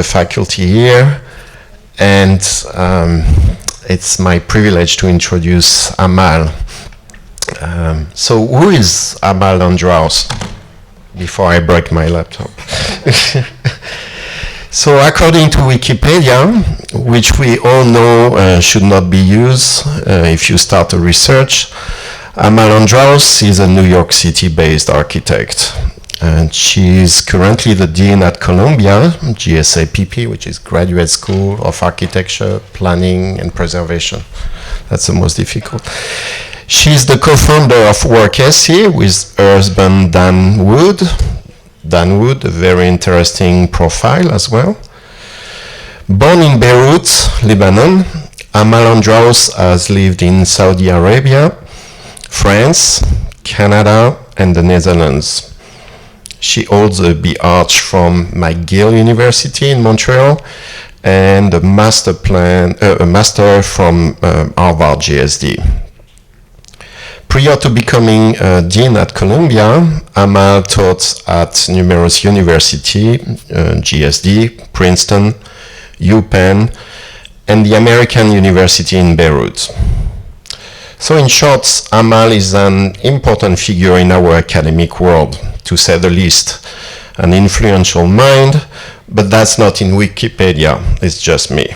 the faculty here, and it's my privilege to introduce Amal. So who is Amal Andraus? Before I break my laptop. So according to Wikipedia, which we all know should not be used if you start a research, Amal Andraus is a New York City-based architect. And she is currently the dean at Columbia, GSAPP, which is Graduate School of Architecture, Planning and Preservation. That's the most difficult. She's the co-founder of WorkSC with her husband Dan Wood. Dan Wood, a very interesting profile as well. Born in Beirut, Lebanon, Amal Andraus has lived in Saudi Arabia, France, Canada, and the Netherlands. She holds a B.Arch from McGill University in Montreal and a master from Harvard GSD. Prior to becoming dean at Columbia, Amal taught at numerous universities, GSD, Princeton, UPenn, and the American University in Beirut. So in short, Amal is an important figure in our academic world, to say the least, an influential mind, but that's not in Wikipedia, it's just me.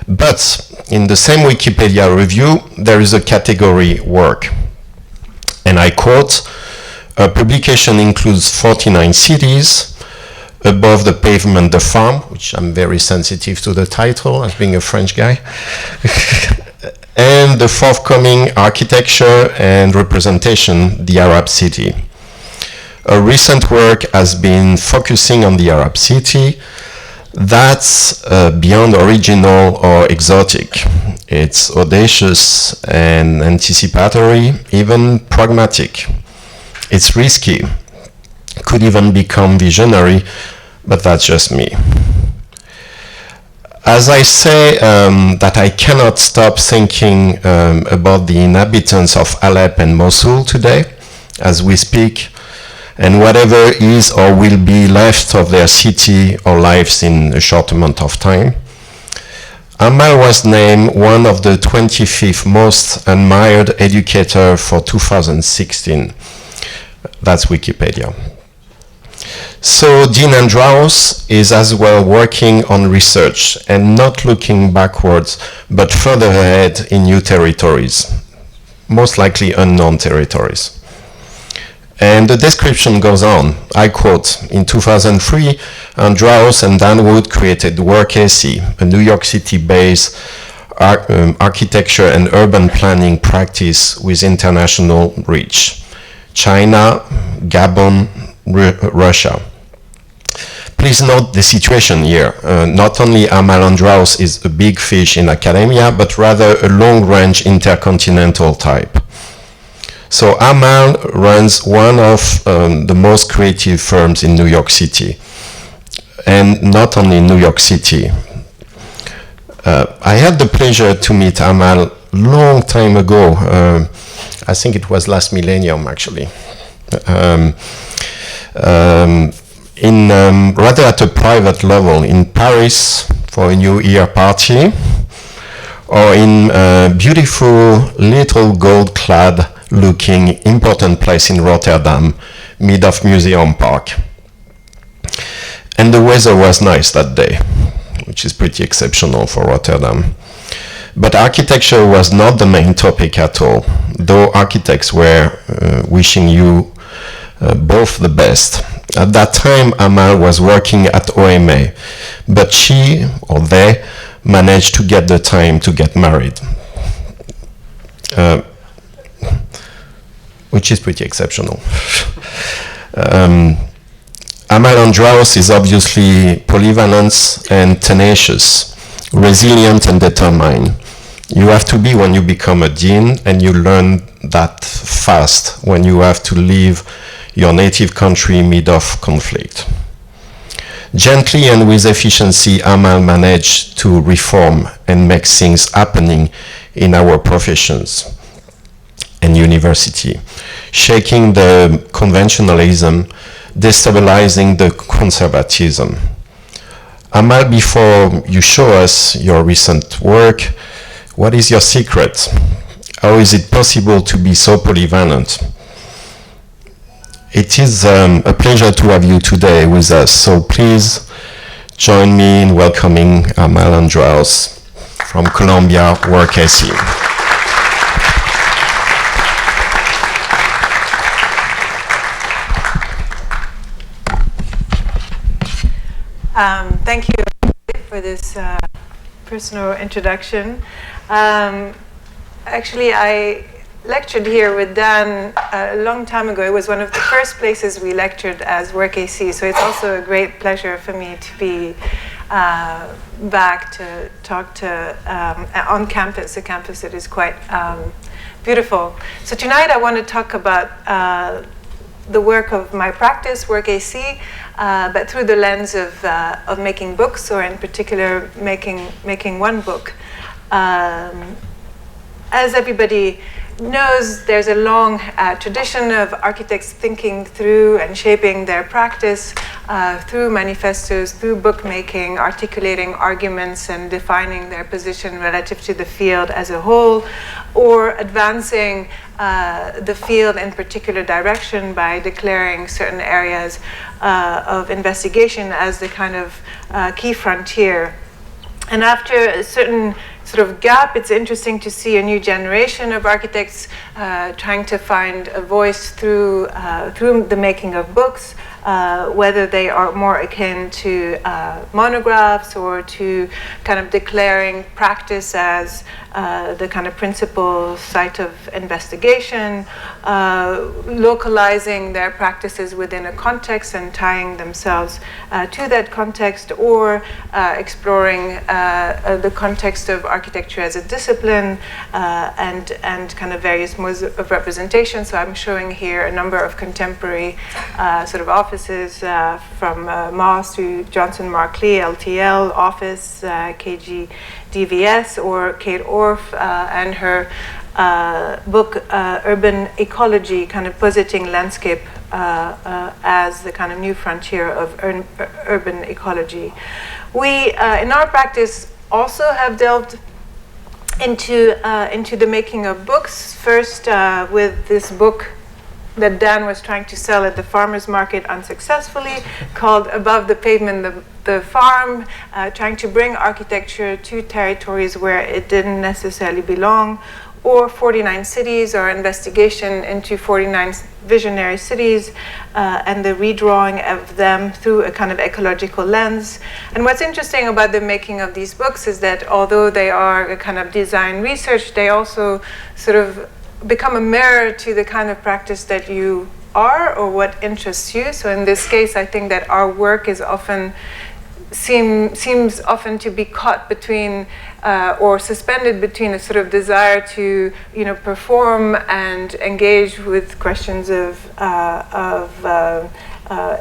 But in the same Wikipedia review, there is a category work. And I quote, a publication includes 49 cities, Above the Pavement, the Farm, which I'm very sensitive to the title as being a French guy, and the forthcoming Architecture and Representation, the Arab City. A recent work has been focusing on the Arab City. That's beyond original or exotic. It's audacious and anticipatory, even pragmatic. It's risky, could even become visionary, but that's just me. As I say that I cannot stop thinking about the inhabitants of Alep and Mosul today, as we speak, and whatever is or will be left of their city or lives in a short amount of time. Amal was named one of the 25th most admired educator for 2016. That's Wikipedia. So Dean Andraus is as well working on research and not looking backwards, but further ahead in new territories, most likely unknown territories. And the description goes on. I quote, in 2003, Andraus and Dan Wood created WorkSC, a New York City-based architecture and urban planning practice with international reach. China, Gabon, Russia. Please note the situation here. Not only Amal Andraus is a big fish in academia, but rather a long-range intercontinental type. So Amal runs one of the most creative firms in New York City, and not only in New York City. I had the pleasure to meet Amal long time ago. I think it was last millennium, actually. Rather at a private level in Paris for a New Year party, or in a beautiful little gold-clad looking important place in Rotterdam, mid of Museum Park. And the weather was nice that day, which is pretty exceptional for Rotterdam. But architecture was not the main topic at all, though architects were wishing you both the best. At that time, Amal was working at OMA, but she, or they, managed to get the time to get married. Which is pretty exceptional. Amal Andraus is obviously polyvalent and tenacious, resilient and determined. You have to be when you become a dean, and you learn that fast when you have to leave your native country mid of conflict. Gently and with efficiency, Amal managed to reform and make things happening in our professions and university, shaking the conventionalism, destabilizing the conservatism. Amal, before you show us your recent work, what is your secret? How is it possible to be so polyvalent? It is a pleasure to have you today with us, so please join me in welcoming Amal Andraus from Columbia WorkAC. Thank you for this personal introduction. Actually, I lectured here with Dan a long time ago. It was one of the first places we lectured as WorkAC, so it's also a great pleasure for me to be back to talk to on campus, a campus that is quite beautiful. So tonight I want to talk about the work of my practice, WorkAC, but through the lens of making books, or in particular making one book. As everybody knows, there's a long tradition of architects thinking through and shaping their practice through manifestos, through bookmaking, articulating arguments and defining their position relative to the field as a whole, or advancing the field in particular direction by declaring certain areas of investigation as the kind of key frontier. And after a certain sort of gap, it's interesting to see a new generation of architects trying to find a voice through the making of books, whether they are more akin to monographs or to kind of declaring practice as the kind of principal site of investigation, localizing their practices within a context and tying themselves to that context, or exploring the context of architecture as a discipline and kind of various modes of representation. So I'm showing here a number of contemporary sort of offices from Moss to Johnson Markley, LTL office, KG DVS, or Kate Orff and her book Urban Ecology, kind of positing landscape as the kind of new frontier of urban ecology. We, in our practice, also have delved into the making of books, first with this book that Dan was trying to sell at the farmer's market unsuccessfully, called Above the Pavement, the Farm, trying to bring architecture to territories where it didn't necessarily belong, or 49 Cities, our investigation into 49 visionary cities and the redrawing of them through a kind of ecological lens. And what's interesting about the making of these books is that although they are a kind of design research, they also sort of become a mirror to the kind of practice that you are or what interests you. So in this case, I think that our work is often seems often to be caught between or suspended between a sort of desire to perform and engage with questions of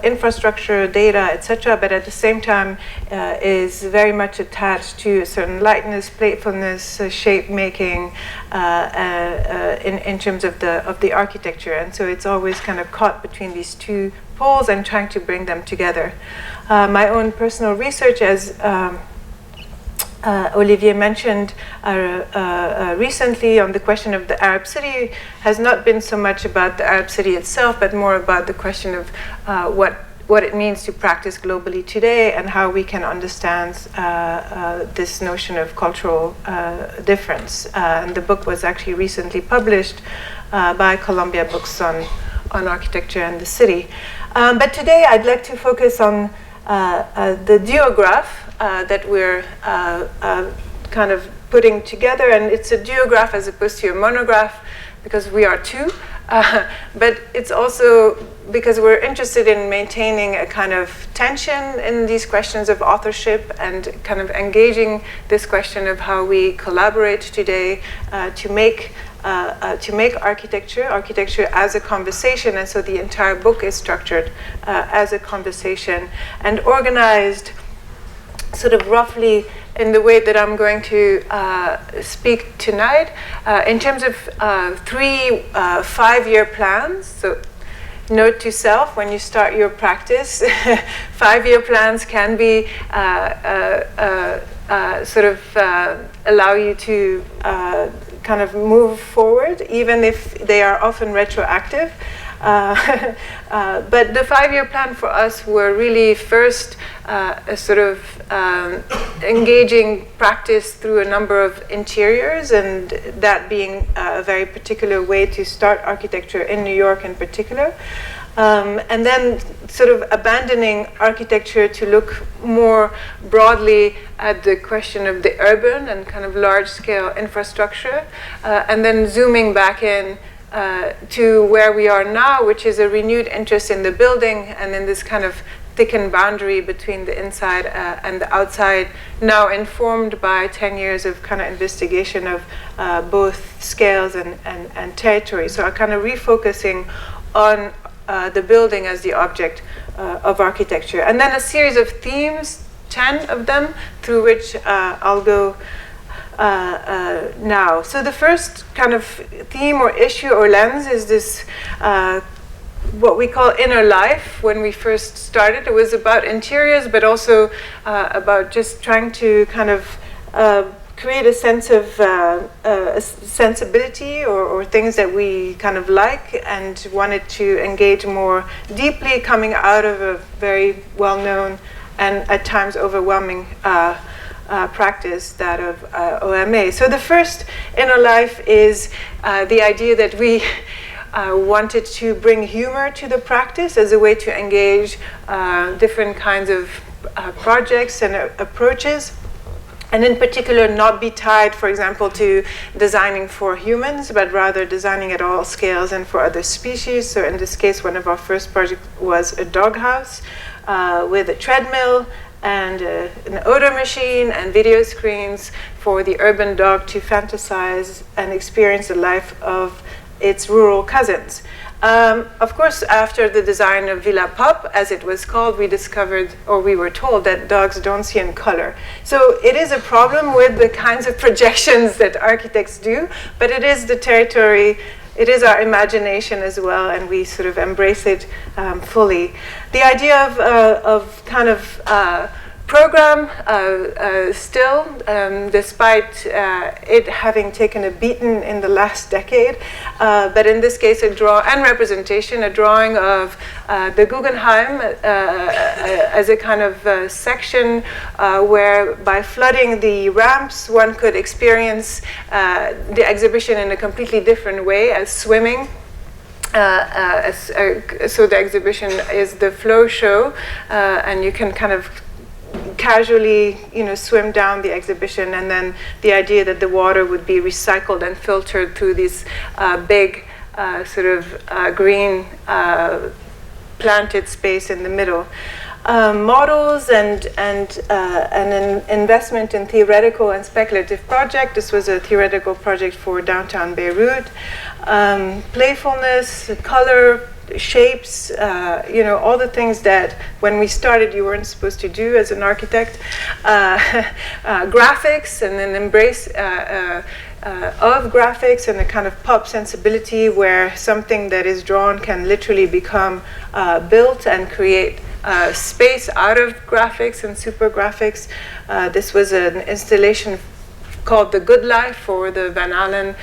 infrastructure, data, etc., but at the same time is very much attached to a certain lightness, playfulness, shape making in terms of the architecture, and so it's always kind of caught between these two poles and trying to bring them together. My own personal research, as Olivier mentioned recently on the question of the Arab city, has not been so much about the Arab city itself, but more about the question of what it means to practice globally today and how we can understand this notion of cultural difference. And the book was actually recently published by Columbia Books on architecture and the city. But today I'd like to focus on the duograph that we're kind of putting together, and it's a duograph as opposed to a monograph because we are two, but it's also because we're interested in maintaining a kind of tension in these questions of authorship and kind of engaging this question of how we collaborate today to make architecture as a conversation. And so the entire book is structured as a conversation and organized sort of roughly in the way that I'm going to speak tonight in terms of 3 5-year plans. So note to self when you start your practice. 5-year plans can be allow you to kind of move forward, even if they are often retroactive. But the 5-year plan for us were really first a sort of engaging practice through a number of interiors, and that being a very particular way to start architecture in New York in particular. And then sort of abandoning architecture to look more broadly at the question of the urban and kind of large-scale infrastructure, and then zooming back in to where we are now, which is a renewed interest in the building and in this kind of thickened boundary between the inside and the outside, now informed by 10 years of kind of investigation of both scales and territory. So I'm kind of refocusing on the building as the object of architecture. And then a series of themes, 10 of them, through which I'll go now. So the first kind of theme or issue or lens is this what we call inner life. When we first started, it was about interiors, but also about just trying to kind of create a sense of sensibility or things that we kind of like and wanted to engage more deeply, coming out of a very well-known and at times overwhelming practice, that of OMA. So the first inner life is the idea that we wanted to bring humor to the practice as a way to engage different kinds of projects and approaches, and in particular not be tied, for example, to designing for humans, but rather designing at all scales and for other species. So in this case, one of our first projects was a doghouse with a treadmill and an odor machine and video screens for the urban dog to fantasize and experience the life of its rural cousins. Of course, after the design of Villa Pop, as it was called, we discovered, or we were told, that dogs don't see in color. So it is a problem with the kinds of projections that architects do, but it is the territory, it is our imagination as well, and we sort of embrace it fully. The idea of kind of program still, despite it having taken a beating in the last decade, but in this case a drawing of the Guggenheim as a kind of section where by flooding the ramps one could experience the exhibition in a completely different way, as swimming. So the exhibition is the flow show, and you can kind of casually, swim down the exhibition, and then the idea that the water would be recycled and filtered through this big sort of green planted space in the middle. Models and an investment in theoretical and speculative project. This was a theoretical project for downtown Beirut. Playfulness, color, shapes, all the things that when we started you weren't supposed to do as an architect. Graphics and an embrace of graphics and a kind of pop sensibility where something that is drawn can literally become built and create space out of graphics and super graphics. This was an installation called The Good Life for the Van Allen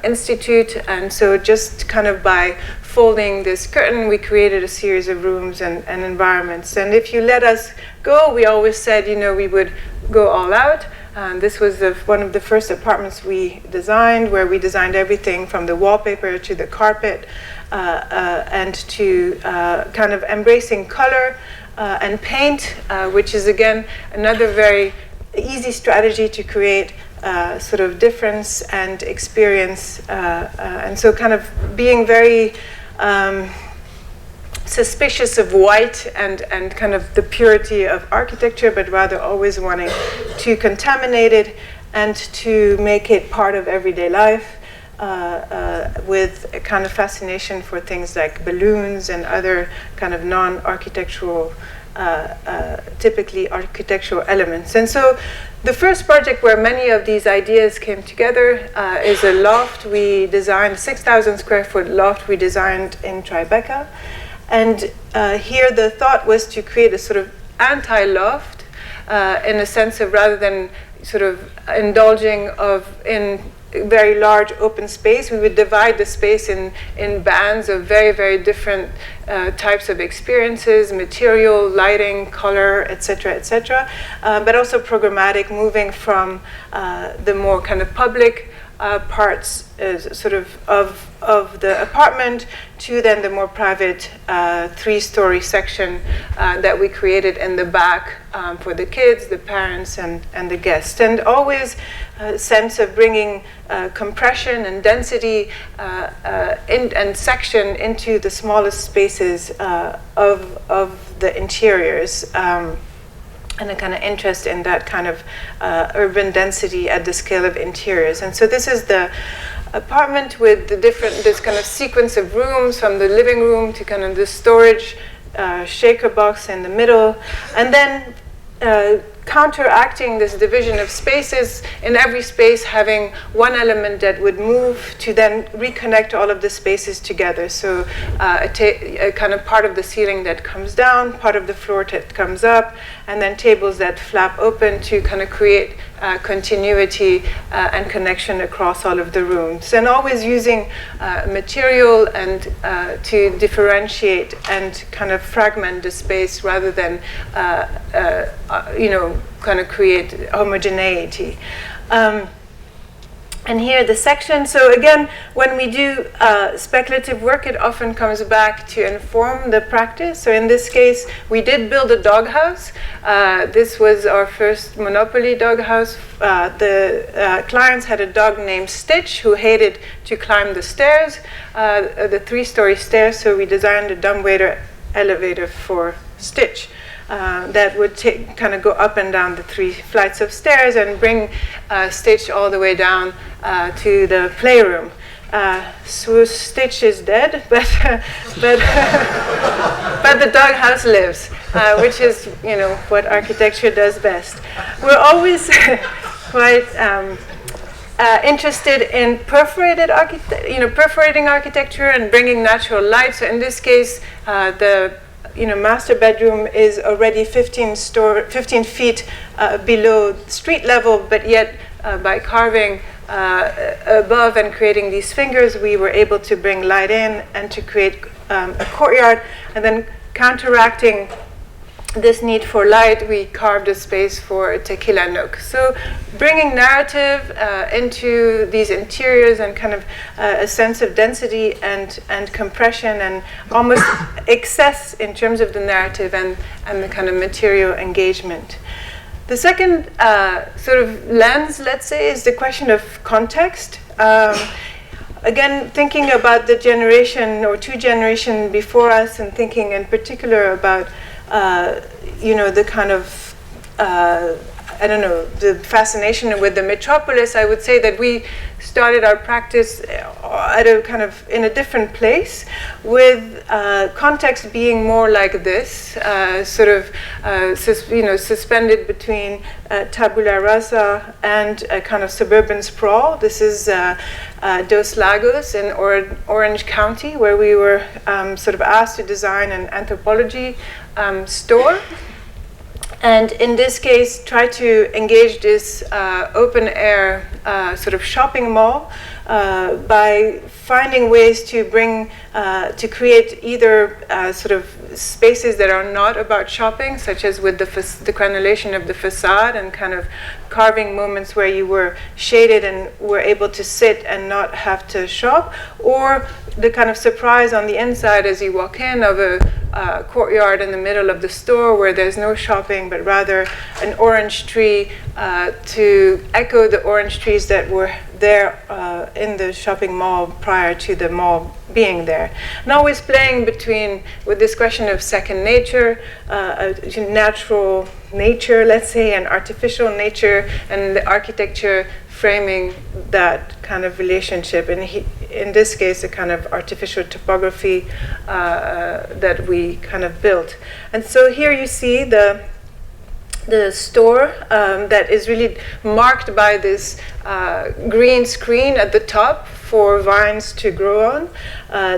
Institute, and so just kind of by folding this curtain we created a series of rooms and environments. And if you let us go, we always said we would go all out. This was one of the first apartments we designed, where we designed everything from the wallpaper to the carpet, and to kind of embracing color and paint, which is again another very easy strategy to create sort of difference and experience, and so kind of being very suspicious of white and kind of the purity of architecture, but rather always wanting to contaminate it and to make it part of everyday life, with a kind of fascination for things like balloons and other kind of non-architectural typically architectural elements. And so the first project where many of these ideas came together is a loft we designed, 6,000 square foot loft we designed in Tribeca. And here the thought was to create a sort of anti-loft in a sense of, rather than sort of indulging in very large open space, we would divide the space in bands of very, very different types of experiences, material, lighting, color, etc., but also programmatic, moving from the more kind of public parts sort of the apartment to then the more private 3-story section that we created in the back for the kids, the parents, and the guests. And always a sense of bringing compression and density and section into the smallest spaces of the interiors. And a kind of interest in that kind of urban density at the scale of interiors. And so this is the apartment with this kind of sequence of rooms, from the living room to kind of the storage shaker box in the middle. And then counteracting this division of spaces, in every space having one element that would move to then reconnect all of the spaces together. So a kind of part of the ceiling that comes down, part of the floor that comes up, and then tables that flap open to kind of create continuity and connection across all of the rooms. And always using material and to differentiate and kind of fragment the space rather than kind of create homogeneity. And here the section. So again, when we do speculative work, it often comes back to inform the practice. So in this case, we did build a doghouse. This was our first Monopoly doghouse. The clients had a dog named Stitch who hated to climb the stairs, the 3-story stairs. So we designed a dumbwaiter elevator for Stitch. That would kind of go up and down the 3 flights of stairs and bring Stitch all the way down to the playroom. So Stitch is dead, but the doghouse lives, which is what architecture does best. We're always quite interested in perforating architecture and bringing natural light. So in this case, the master bedroom is already 15 feet below street level, but yet by carving above and creating these fingers, we were able to bring light in and to create a courtyard. And then counteracting this need for light, we carved a space for a tequila nook. So bringing narrative into these interiors and kind of a sense of density and compression and almost excess in terms of the narrative and the kind of material engagement. The second sort of lens, let's say, is the question of context. Again, thinking about the generation or 2 generations before us, and thinking in particular about the kind of, the fascination with the metropolis, I would say that we started our practice at a kind of in a different place, with context being more like this, suspended between tabula rasa and a kind of suburban sprawl. This is Dos Lagos in Orange County, where we were sort of asked to design an anthropology store. And in this case, try to engage this open air sort of shopping mall by finding ways to bring, to create either sort of spaces that are not about shopping, such as with the granulation of the facade and kind of carving moments where you were shaded and were able to sit and not have to shop, or the kind of surprise on the inside as you walk in of a courtyard in the middle of the store where there's no shopping, but rather an orange tree to echo the orange trees that were there in the shopping mall prior to the mall being there. And always playing with this question of second nature, natural nature, let's say, and artificial nature, and the architecture framing that kind of relationship. And in this case, a kind of artificial topography that we kind of built. And so here you see the store that is really marked by this green screen at the top for vines to grow on,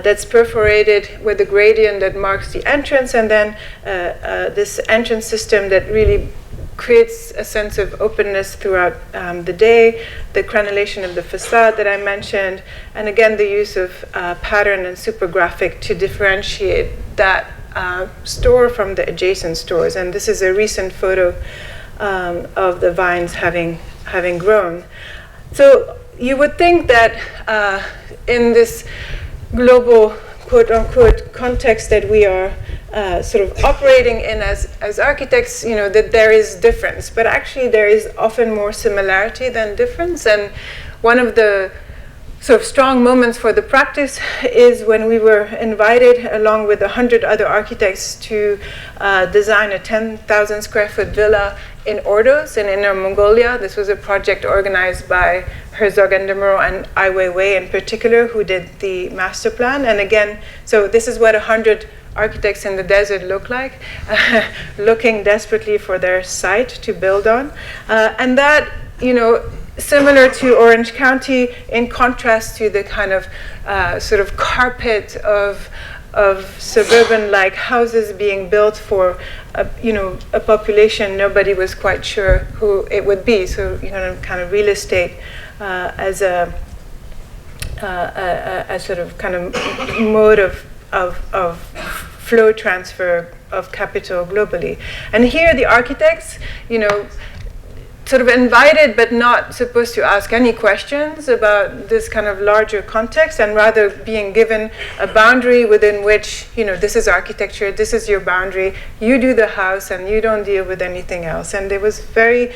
that's perforated with a gradient that marks the entrance, and then this entrance system that really creates a sense of openness throughout the day, the crenellation of the facade that I mentioned, and again the use of pattern and supergraphic to differentiate that store from the adjacent stores. And this is a recent photo of the vines having grown. So you would think that in this global quote-unquote context that we are sort of operating in as architects, that there is difference. But actually there is often more similarity than difference. And one of the sort of strong moments for the practice is when we were invited, along with 100 other architects, to design a 10,000 square foot villa in Ordos in Inner Mongolia. This was a project organized by Herzog and de Meuron and Ai Weiwei in particular, who did the master plan. And again, so this is what 100 architects in the desert look like, looking desperately for their site to build on. And that, similar to Orange County, in contrast to the kind of sort of carpet of suburban-like houses being built for a population nobody was quite sure who it would be. So kind of real estate as a sort of kind of mode of flow transfer of capital globally. And here the architects, sort of invited but not supposed to ask any questions about this kind of larger context, and rather being given a boundary within which, this is architecture, this is your boundary, you do the house and you don't deal with anything else. And it was very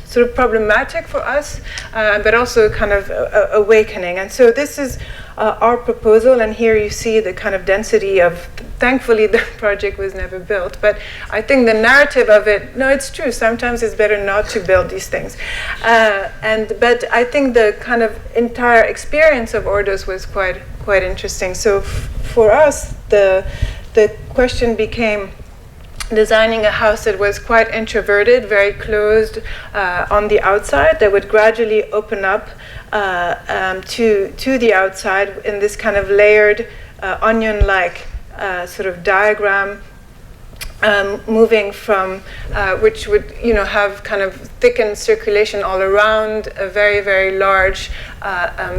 sort of problematic for us, but also kind of awakening. And so this is our proposal, and here you see the kind of density of, thankfully the project was never built, but I think the narrative of it, no, it's true, sometimes it's better not to build these things. But I think the kind of entire experience of Ordos was quite interesting. So for us, the question became designing a house that was quite introverted, very closed on the outside, that would gradually open up to the outside in this kind of layered onion-like sort of diagram, moving from which would have kind of thickened circulation all around a very, very large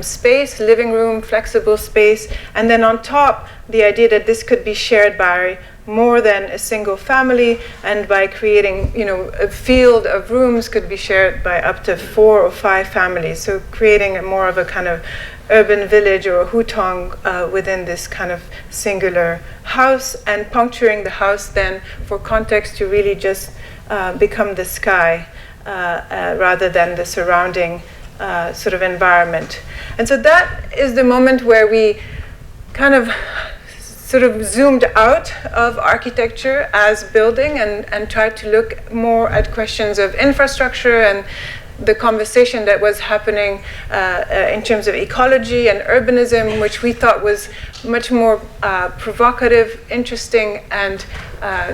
space, living room, flexible space, and then on top the idea that this could be shared by more than a single family, and by creating a field of rooms could be shared by up to 4 or 5 families. So creating more of a kind of urban village or a hutong within this kind of singular house, and puncturing the house then for context to really just become the sky rather than the surrounding sort of environment. And so that is the moment where we kind of sort of zoomed out of architecture as building and tried to look more at questions of infrastructure and the conversation that was happening in terms of ecology and urbanism, which we thought was much more provocative, interesting, and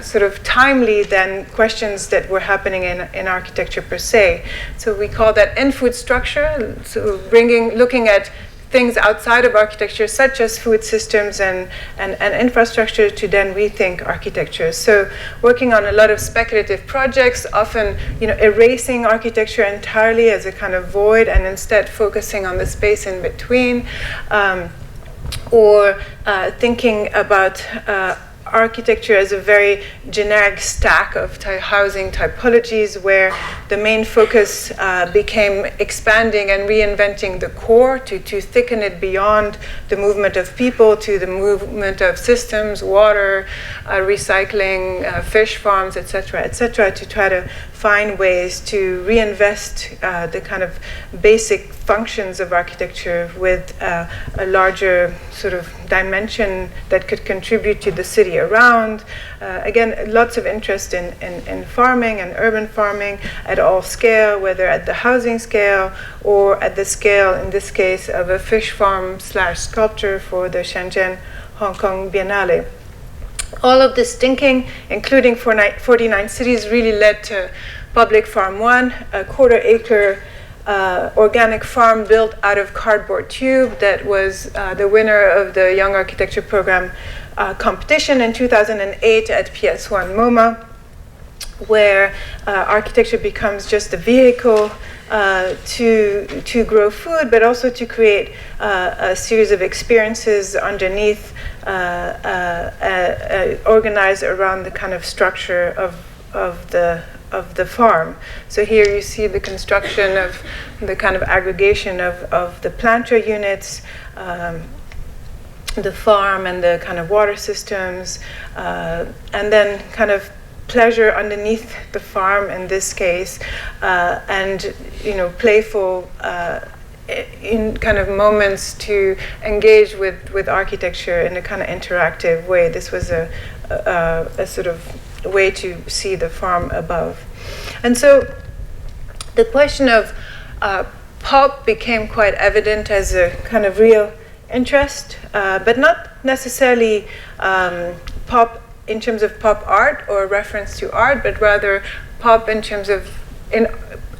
sort of timely than questions that were happening in architecture per se. So we call that in-food structure, so looking at things outside of architecture, such as food systems and infrastructure, to then rethink architecture. So working on a lot of speculative projects, often erasing architecture entirely as a kind of void, and instead focusing on the space in between, or thinking about architecture as a very generic stack of housing typologies, where the main focus became expanding and reinventing the core to thicken it beyond the movement of people to the movement of systems, water, recycling, fish farms, etc., to try to find ways to reinvest the kind of basic functions of architecture with a larger sort of dimension that could contribute to the city around. Again, lots of interest in farming and urban farming at all scale, whether at the housing scale or at the scale, in this case, of a fish farm / sculpture for the Shenzhen Hong Kong Biennale. All of this thinking, including 49 cities, really led to Public Farm 1, a quarter-acre organic farm built out of cardboard tube that was the winner of the Young Architecture Program competition in 2008 at PS1 MoMA, where architecture becomes just a vehicle to grow food, but also to create a series of experiences underneath, organized around the kind of structure of the farm. So here you see the construction of the kind of aggregation of the planter units, the farm and the kind of water systems, and then kind of pleasure underneath the farm in this case, and playful in kind of moments to engage with architecture in a kind of interactive way. This was a sort of way to see the farm above. And so the question of pop became quite evident as a kind of real interest, but not necessarily pop in terms of pop art or reference to art, but rather pop in terms of in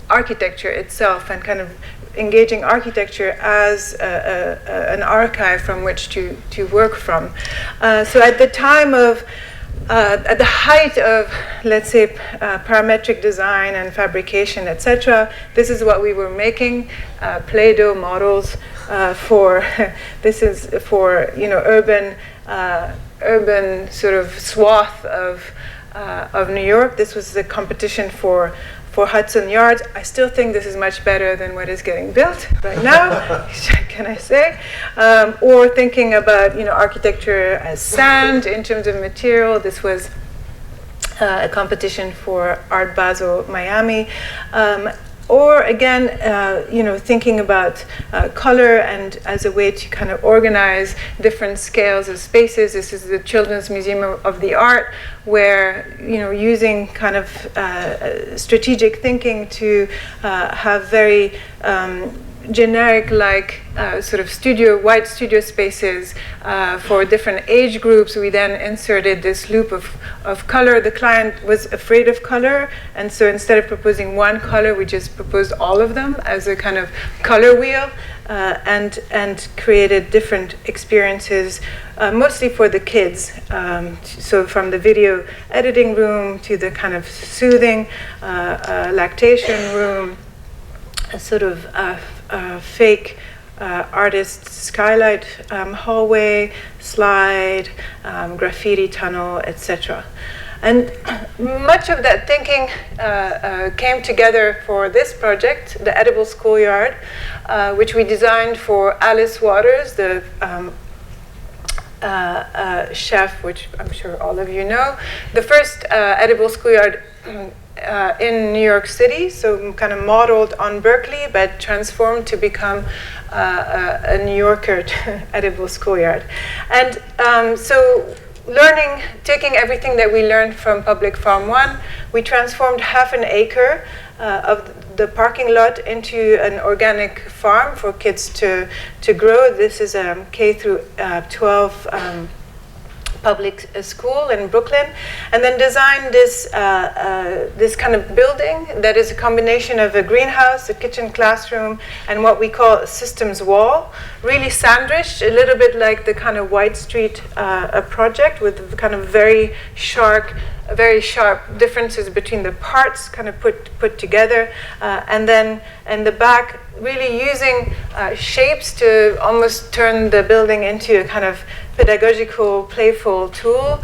architecture itself, and kind of engaging architecture as an archive from which to work from. So at the time of, at the height of, let's say, parametric design and fabrication, etc., this is what we were making, Play-Doh models for, this is for, urban sort of swath of New York. This was the competition for Hudson Yards. I still think this is much better than what is getting built right now, can I say? Or thinking about architecture as sand in terms of material. This was a competition for Art Basel Miami. Or again, thinking about color and as a way to kind of organize different scales of spaces. This is the Children's Museum of the Art, where using kind of strategic thinking to have very generic sort of white studio spaces for different age groups. We then inserted this loop of color. The client was afraid of color, and so instead of proposing one color, we just proposed all of them as a kind of color wheel, and created different experiences, mostly for the kids. So from the video editing room to the kind of soothing lactation room, a sort of fake artist skylight hallway, slide, graffiti tunnel, etc. And much of that thinking came together for this project, the Edible Schoolyard, which we designed for Alice Waters, the chef, which I'm sure all of you know. The first Edible Schoolyard in New York City, so kind of modeled on Berkeley, but transformed to become a New Yorker Edible Schoolyard. And so taking everything that we learned from Public Farm 1, we transformed half an acre of the parking lot into an organic farm for kids to grow. This is a K through 12 public school in Brooklyn, and then designed this kind of building that is a combination of a greenhouse, a kitchen classroom, and what we call a systems wall, really sandwiched, a little bit like the kind of White Street project, with kind of very sharp differences between the parts kind of put together, and then in the back really using shapes to almost turn the building into a kind of pedagogical, playful tool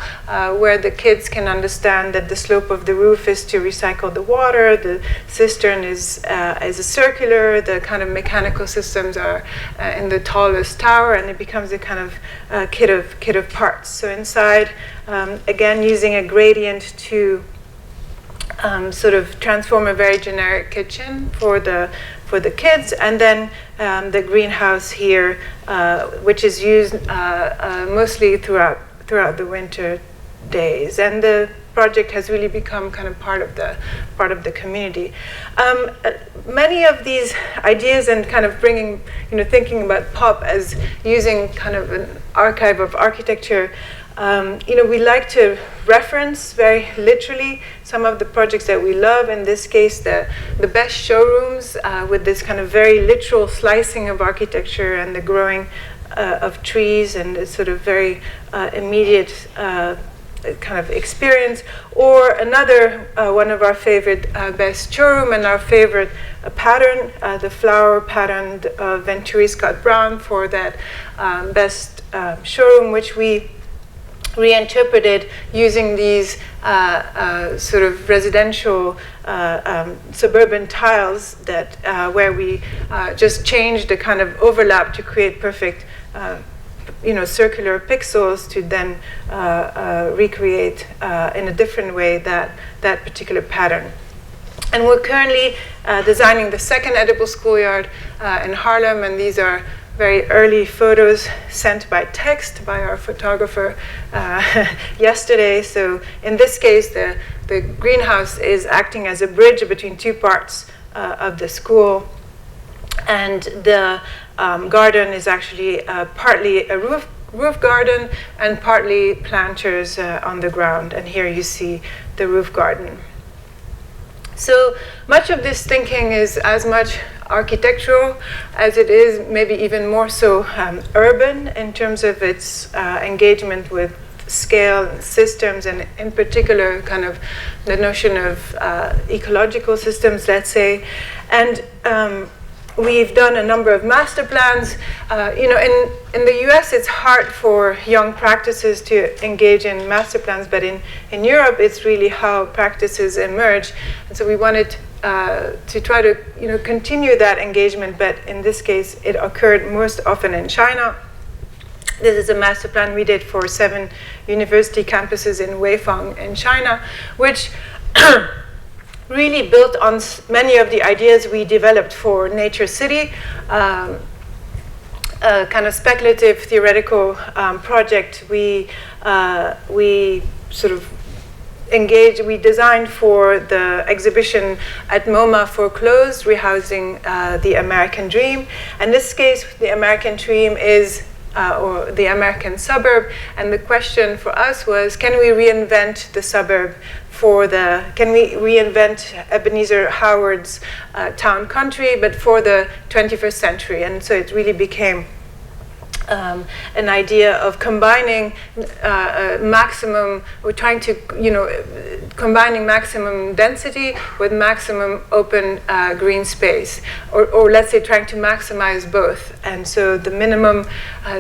where the kids can understand that the slope of the roof is to recycle the water, the cistern is a circular, the kind of mechanical systems are in the tallest tower, and it becomes a kind of kit of parts. So inside, again, using a gradient to sort of transform a very generic kitchen for the kids, and then the greenhouse here, which is used mostly throughout the winter days, and the project has really become kind of part of the community. Many of these ideas and kind of bringing, thinking about POP as using kind of an archive of architecture. We like to reference very literally some of the projects that we love. In this case, the best showrooms with this kind of very literal slicing of architecture and the growing of trees and this sort of very immediate kind of experience. Or another one of our favorite best showroom and our favorite pattern, the flower pattern of Venturi Scott Brown for that best showroom, which we reinterpreted using these sort of residential suburban tiles that where we just changed the kind of overlap to create perfect circular pixels to then recreate in a different way that particular pattern. And we're currently designing the second edible schoolyard in Harlem, and these are very early photos sent by text by our photographer yesterday. So in this case, the greenhouse is acting as a bridge between two parts of the school. And the garden is actually partly a roof garden and partly planters on the ground. And here you see the roof garden. So much of this thinking is as much architectural as it is maybe even more so urban in terms of its engagement with scale and systems, and in particular kind of the notion of ecological systems, let's say. And we've done a number of master plans. In the US, it's hard for young practices to engage in master plans, but in Europe, it's really how practices emerge. And so we wanted to try to continue that engagement, but in this case, it occurred most often in China. This is a master plan we did for 7 university campuses in Weifang in China, which really built on many of the ideas we developed for Nature City, a kind of speculative theoretical project. We sort of we designed for the exhibition at MoMA for clothes, rehousing the American Dream. In this case, the American Dream is or the American suburb, and the question for us was, can we reinvent the suburb can we reinvent Ebenezer Howard's town country, but for the 21st century? And so it really became an idea of combining maximum, we're trying to, combining maximum density with maximum open green space, or let's say trying to maximize both. And so the minimum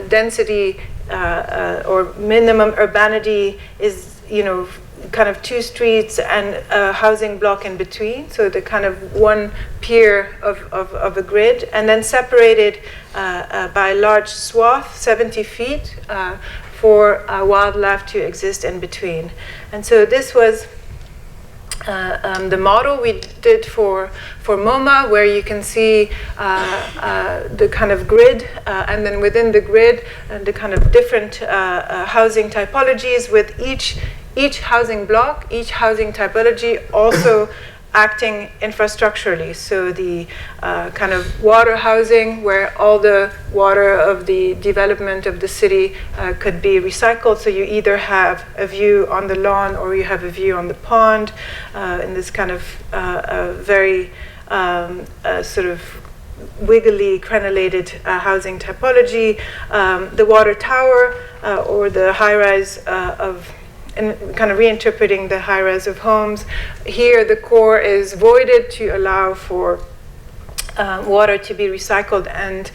density or minimum urbanity is, kind of 2 streets and a housing block in between, so the kind of one pier of a grid, and then separated by a large swath, 70 feet, for wildlife to exist in between. And so this was the model we did for MoMA, where you can see the kind of grid, and then within the grid, the kind of different housing typologies with each housing block, each housing typology also acting infrastructurally. So the kind of water housing, where all the water of the development of the city could be recycled. So you either have a view on the lawn or you have a view on the pond in this kind of very sort of wiggly, crenellated housing typology. The water tower or the high-rise and kind of reinterpreting the high-rise of homes. Here, the core is voided to allow for water to be recycled, and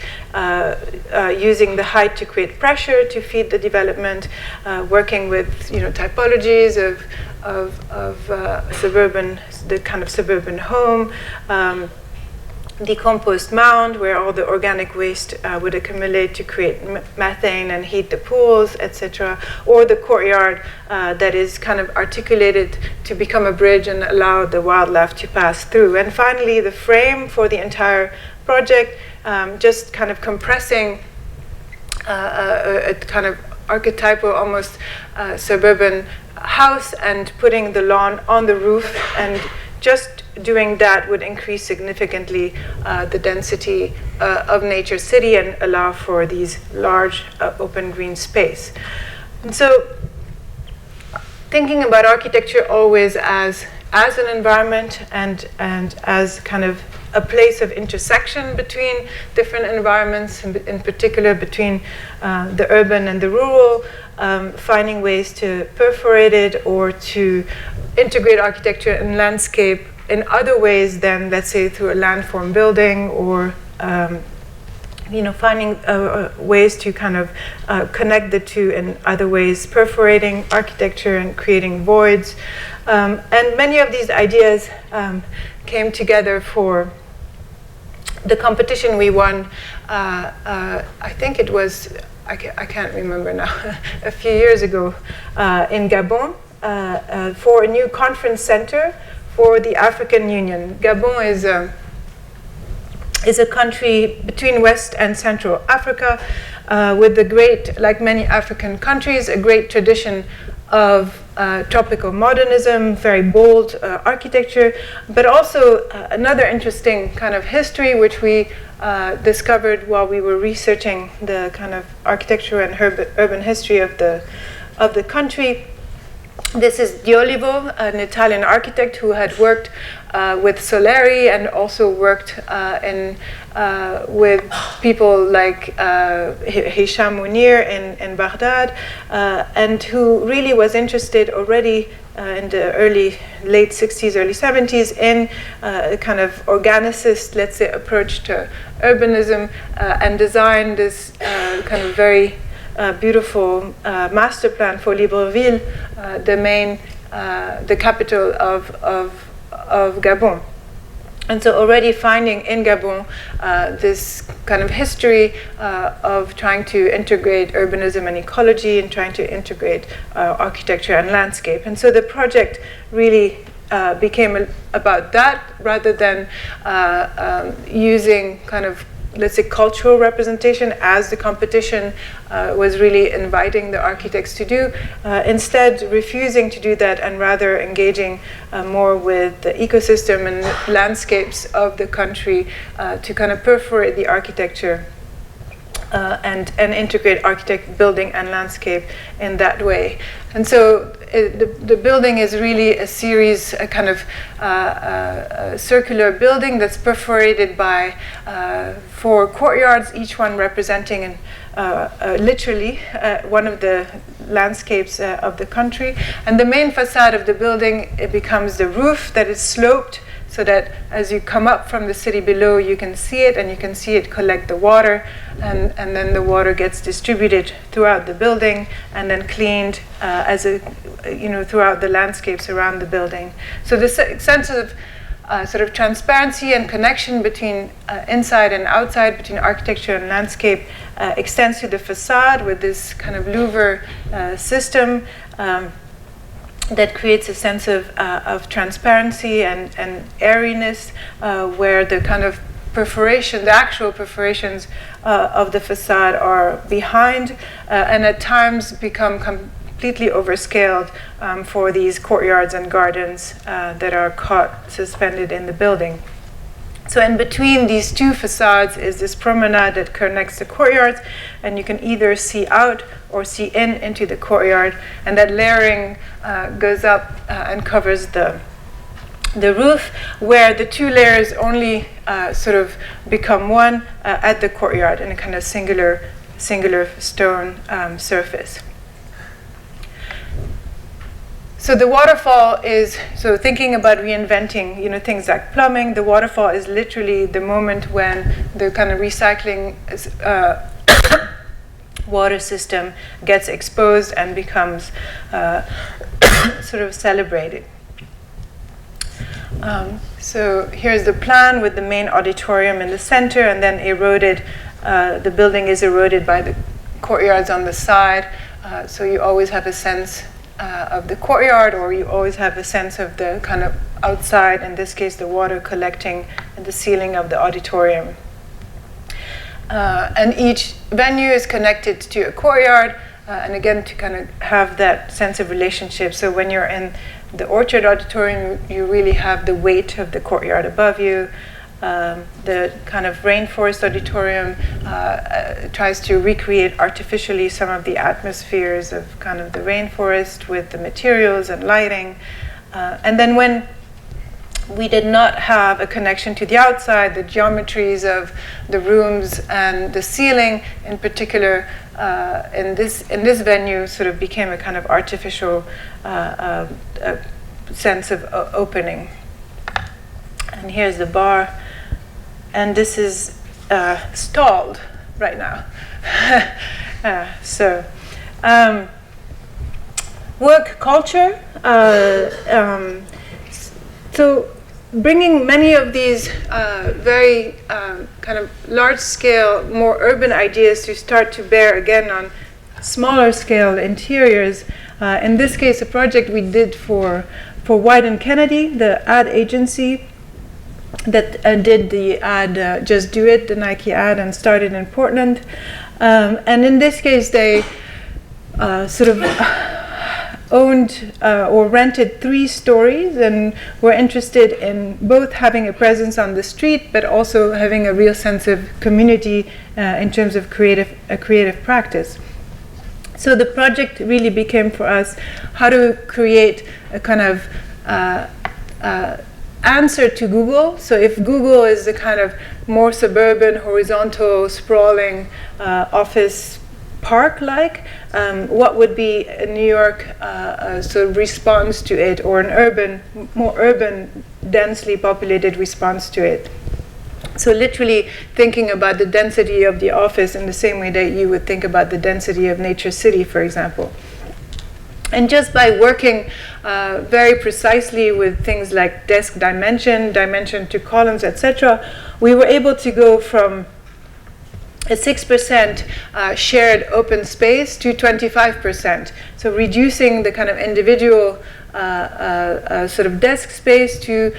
using the height to create pressure to feed the development, working with typologies of suburban, the kind of suburban home. decomposed mound where all the organic waste would accumulate to create methane and heat the pools, etc., or the courtyard that is kind of articulated to become a bridge and allow the wildlife to pass through. And finally, the frame for the entire project, just kind of compressing a kind of archetypal, almost suburban house and putting the lawn on the roof, and just doing that would increase significantly the density of Nature City and allow for these large open green space. And so thinking about architecture always as an environment and as kind of a place of intersection between different environments, in particular between the urban and the rural, finding ways to perforate it or to integrate architecture and landscape in other ways than, let's say, through a landform building, or finding ways to kind of connect the two in other ways, perforating architecture and creating voids. And many of these ideas came together for the competition we won. I think it was, I can't remember now, a few years ago in Gabon for a new conference center for the African Union. Gabon is a country between West and Central Africa with a great, like many African countries, a great tradition of tropical modernism, very bold architecture, but also another interesting kind of history which we discovered while we were researching the kind of architecture and urban history of the country. This is Diolivo, an Italian architect who had worked with Soleri and also worked with people like Hisham Munir in Baghdad, and who really was interested already in the late 60s, early 70s in a kind of organicist, let's say, approach to urbanism, and designed this kind of very beautiful master plan for Libreville, the capital of Gabon. And so already finding in Gabon this kind of history of trying to integrate urbanism and ecology and trying to integrate architecture and landscape. And so the project really became about that rather than using kind of, let's say, cultural representation as the competition was really inviting the architects to do, instead refusing to do that and rather engaging more with the ecosystem and landscapes of the country to kind of perforate the architecture and integrate building and landscape in that way. And so the building is really a series, a kind of circular building that's perforated by 4 courtyards, each one representing literally one of the landscapes of the country. And the main facade of the building, it becomes the roof that is sloped, so that as you come up from the city below, you can see it, and you can see it collect the water, and then the water gets distributed throughout the building and then cleaned throughout the landscapes around the building. So the sense of sort of transparency and connection between inside and outside, between architecture and landscape, extends to the facade with this kind of louver system that creates a sense of transparency and airiness, where the kind of perforation, the actual perforations of the facade are behind, and at times become completely overscaled for these courtyards and gardens that are caught suspended in the building. So in between these 2 facades is this promenade that connects the courtyards, and you can either see out or see into the courtyard, and that layering goes up and covers the roof, where the 2 layers only sort of become one at the courtyard in a kind of singular stone surface. So the waterfall is, so thinking about reinventing, things like plumbing, the waterfall is literally the moment when the kind of recycling water system gets exposed and becomes sort of celebrated. So here's the plan with the main auditorium in the center, and then eroded. The building is eroded by the courtyards on the side. So you always have a sense of the courtyard, or you always have a sense of the kind of outside, in this case the water collecting in the ceiling of the auditorium. And each venue is connected to a courtyard, and again to kind of have that sense of relationship. So when you're in the Orchard Auditorium, you really have the weight of the courtyard above you. The kind of Rainforest Auditorium tries to recreate artificially some of the atmospheres of kind of the rainforest with the materials and lighting. And then when we did not have a connection to the outside, the geometries of the rooms and the ceiling in particular in this venue sort of became a kind of artificial sense of opening. And here's the bar. And this is stalled right now. Work culture. So bringing many of these very kind of large-scale, more urban ideas to start to bear again on smaller-scale interiors. In this case, a project we did for Wieden Kennedy, the ad agency that did the ad Just Do It, the Nike ad, and started in Portland. And in this case, they sort of owned or rented 3 stories and were interested in both having a presence on the street, but also having a real sense of community in terms of creative practice. So the project really became for us how to create a kind of answer to Google. So if Google is the kind of more suburban, horizontal, sprawling office park-like, what would be a New York sort of response to it, or an more urban, densely populated response to it? So literally thinking about the density of the office in the same way that you would think about the density of Nature City, for example. And just by working very precisely with things like desk dimension to columns, etc., we were able to go from a 6% shared open space to 25%. So reducing the kind of individual sort of desk space to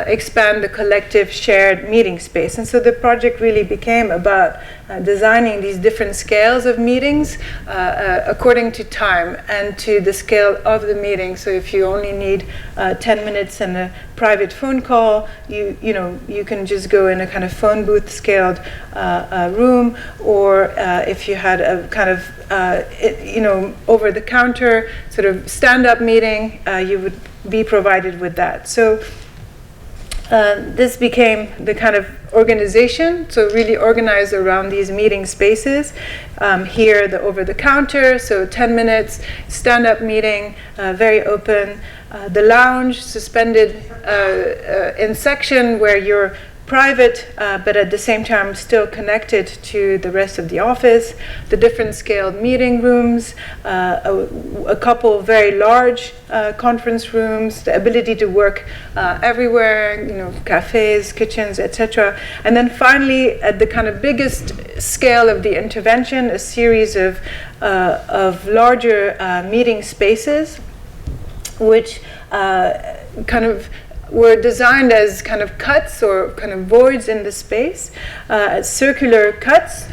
expand the collective shared meeting space. And so the project really became about designing these different scales of meetings according to time and to the scale of the meeting. So if you only need 10 minutes and a private phone call, you can just go in a kind of phone booth scaled room, or if you had a kind of over the counter sort of stand-up meeting, you would be provided with that. So this became the kind of organization, so really organized around these meeting spaces. Here, the over-the-counter, so 10 minutes, stand-up meeting, very open. The lounge, suspended in section where you're private, but at the same time still connected to the rest of the office. The different scaled meeting rooms, a couple very large conference rooms, the ability to work everywhere, cafes, kitchens, etc. And then finally, at the kind of biggest scale of the intervention, a series of larger meeting spaces, which kind of were designed as kind of cuts or kind of voids in the space, circular cuts,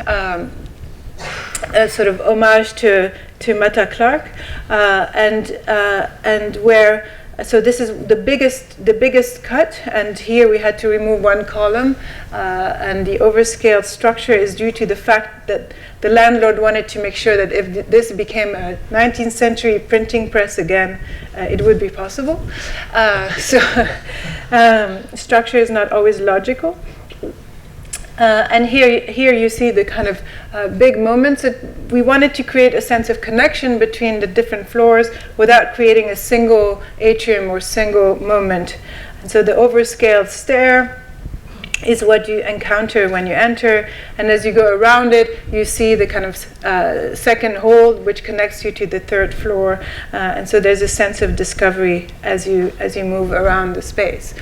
a sort of homage to Mata Clark, and where. So this is the biggest cut, and here we had to remove one column, and the overscaled structure is due to the fact that the landlord wanted to make sure that if this became a 19th century printing press again, it would be possible. Structure is not always logical. And here you see the kind of big moments that we wanted to create a sense of connection between the different floors without creating a single atrium or single moment. And so the overscaled stair is what you encounter when you enter, and as you go around it, you see the kind of second hall which connects you to the third floor, and so there's a sense of discovery as you move around the space.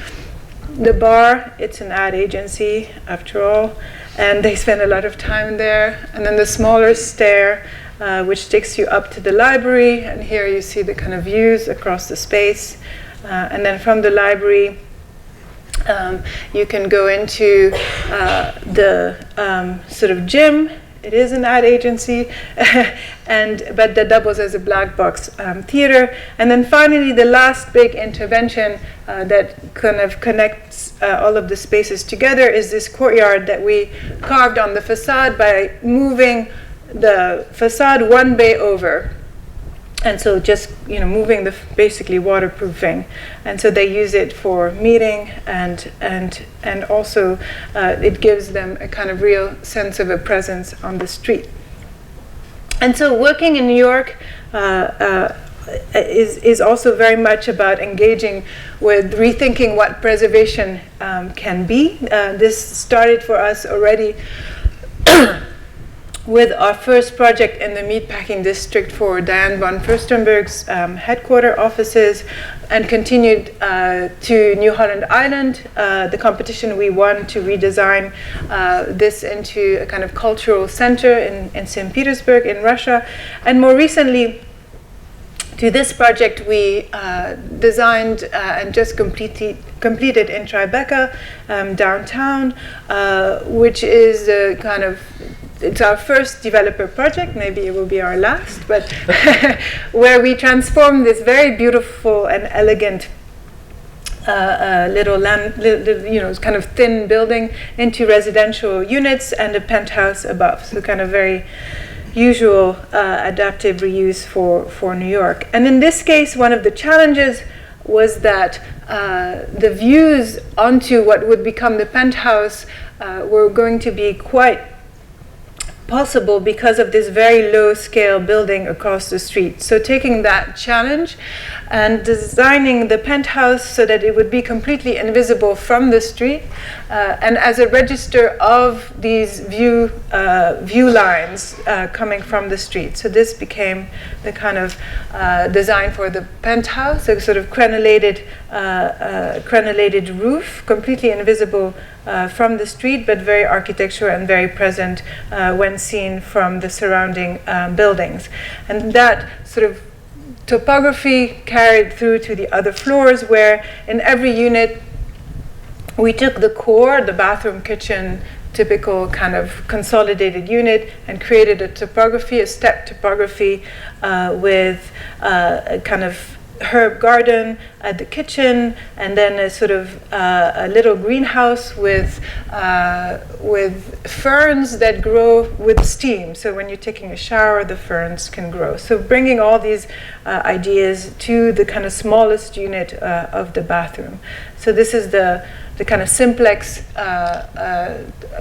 The bar, it's an ad agency after all, and they spend a lot of time there. And then the smaller stair, which takes you up to the library, and here you see the kind of views across the space. And then from the library, you can go into the sort of gym. It is an ad agency, but that doubles as a black box theater. And then finally, the last big intervention that kind of connects all of the spaces together is this courtyard that we carved on the facade by moving the facade one bay over. And so just moving the basically waterproofing, and so they use it for meeting, and also it gives them a kind of real sense of a presence on the street. And so working in New York is also very much about engaging with rethinking what preservation can be. This started for us already with our first project in the meatpacking district for Diane von Furstenberg's headquarter offices, and continued to New Holland Island, the competition we won to redesign this into a kind of cultural center in St. Petersburg in Russia. And more recently, to this project we designed and just completed in Tribeca, downtown, which is a kind of, it's our first developer project, maybe it will be our last, but where we transformed this very beautiful and elegant little kind of thin building into residential units and a penthouse above. So kind of very usual adaptive reuse for New York. And in this case, one of the challenges was that the views onto what would become the penthouse were going to be quite possible because of this very low scale building across the street. So taking that challenge and designing the penthouse so that it would be completely invisible from the street, and as a register of these view lines coming from the street. So this became the kind of design for the penthouse, a sort of crenellated roof, completely invisible from the street, but very architectural and very present when seen from the surrounding buildings. And that sort of topography carried through to the other floors, where in every unit we took the core, the bathroom, kitchen, typical kind of consolidated unit, and created a topography, a step topography with a kind of herb garden at the kitchen, and then a sort of a little greenhouse with ferns that grow with steam. So when you're taking a shower, the ferns can grow. So bringing all these ideas to the kind of smallest unit of the bathroom. So this is the kind of simplex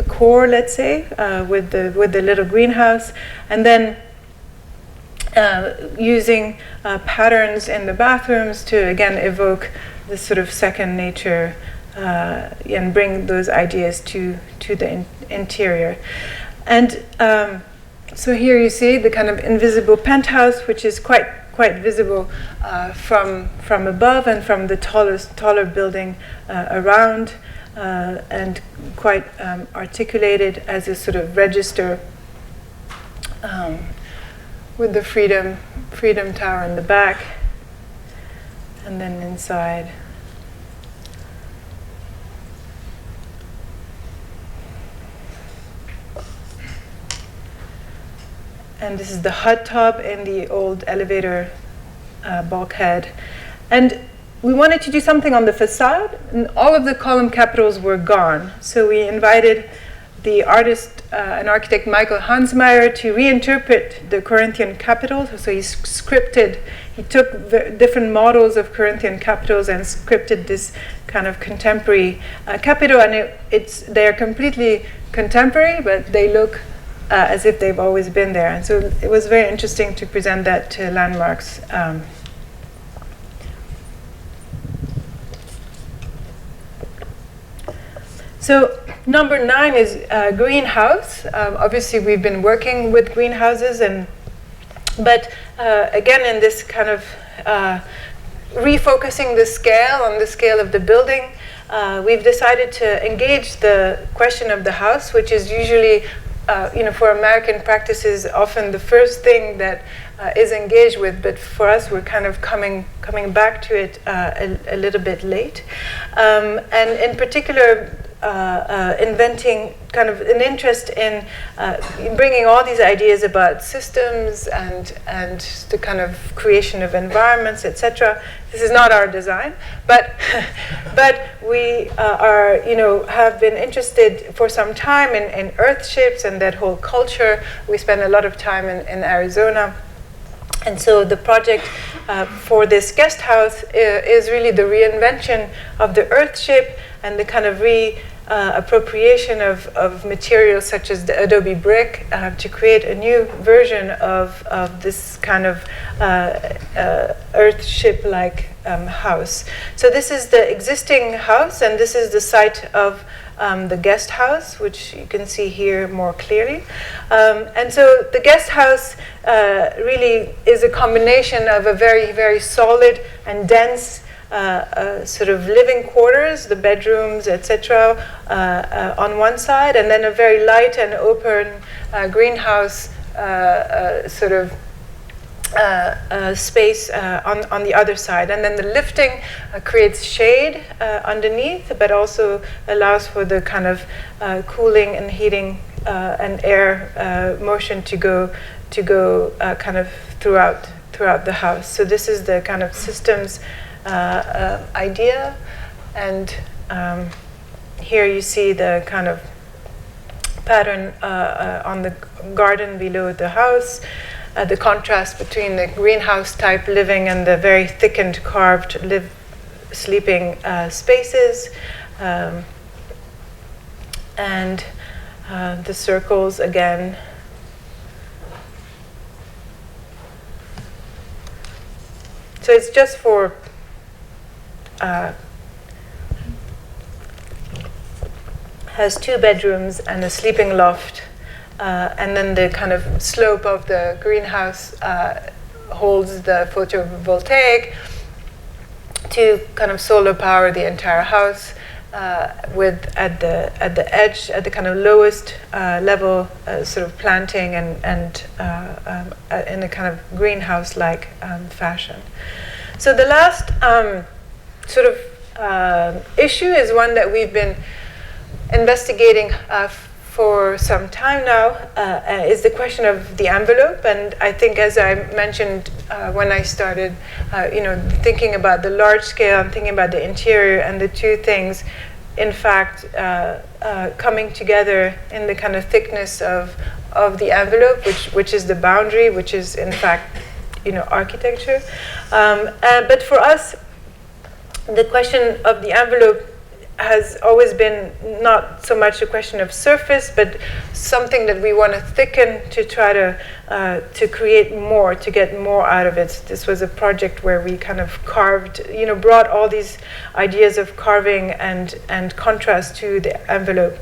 core, let's say, with the little greenhouse, and then using patterns in the bathrooms to again evoke this sort of second nature and bring those ideas to the interior. And so here you see the kind of invisible penthouse, which is quite visible from above and from the taller building around, and quite articulated as a sort of register with the Freedom Tower in the back, and then inside. And this is the hot tub in the old elevator bulkhead. And we wanted to do something on the facade, and all of the column capitals were gone. So we invited the artist and architect Michael Hansmeyer to reinterpret the Corinthian capitals. So he took different models of Corinthian capitals and scripted this kind of contemporary capital. And they're completely contemporary, but they look as if they've always been there. And so it was very interesting to present that to Landmarks. So number 9 is greenhouse. Obviously, we've been working with greenhouses, but again, in this kind of refocusing the scale on the scale of the building, we've decided to engage the question of the house, which is usually, for American practices, often the first thing that is engaged with, but for us, we're kind of coming back to it a little bit late. And in particular, inventing kind of an interest in bringing all these ideas about systems and the kind of creation of environments, etc. This is not our design, but we have been interested for some time in earth shapes and that whole culture. We spend a lot of time in Arizona. And so the project for this guest house is really the reinvention of the earth shape and the kind of appropriation of materials such as the adobe brick to create a new version of this kind of earth shape-like house. So this is the existing house, and this is the site of the guest house, which you can see here more clearly. And so the guest house really is a combination of a very, very solid and dense sort of living quarters, the bedrooms, etc., on one side, and then a very light and open greenhouse sort of space on the other side. And then the lifting creates shade underneath, but also allows for the kind of cooling and heating and air motion to go kind of throughout the house. So this is the kind of systems idea, and here you see the kind of pattern on the garden below the house, the contrast between the greenhouse type living and the very thickened carved sleeping spaces, and the circles again. So it's just for has 2 bedrooms and a sleeping loft, and then the kind of slope of the greenhouse holds the photovoltaic to kind of solar power the entire house, with at the edge, at the kind of lowest level, sort of planting and in a kind of greenhouse-like fashion. So the last sort of issue is one that we've been investigating for some time now, is the question of the envelope. And I think, as I mentioned when I started, thinking about the large scale, I'm thinking about the interior, and the two things, in fact, coming together in the kind of thickness of the envelope, which is the boundary, which is in fact, architecture. But for us, the question of the envelope has always been not so much a question of surface, but something that we want to thicken to try to create more, to get more out of it. This was a project where we kind of carved, brought all these ideas of carving and contrast to the envelope.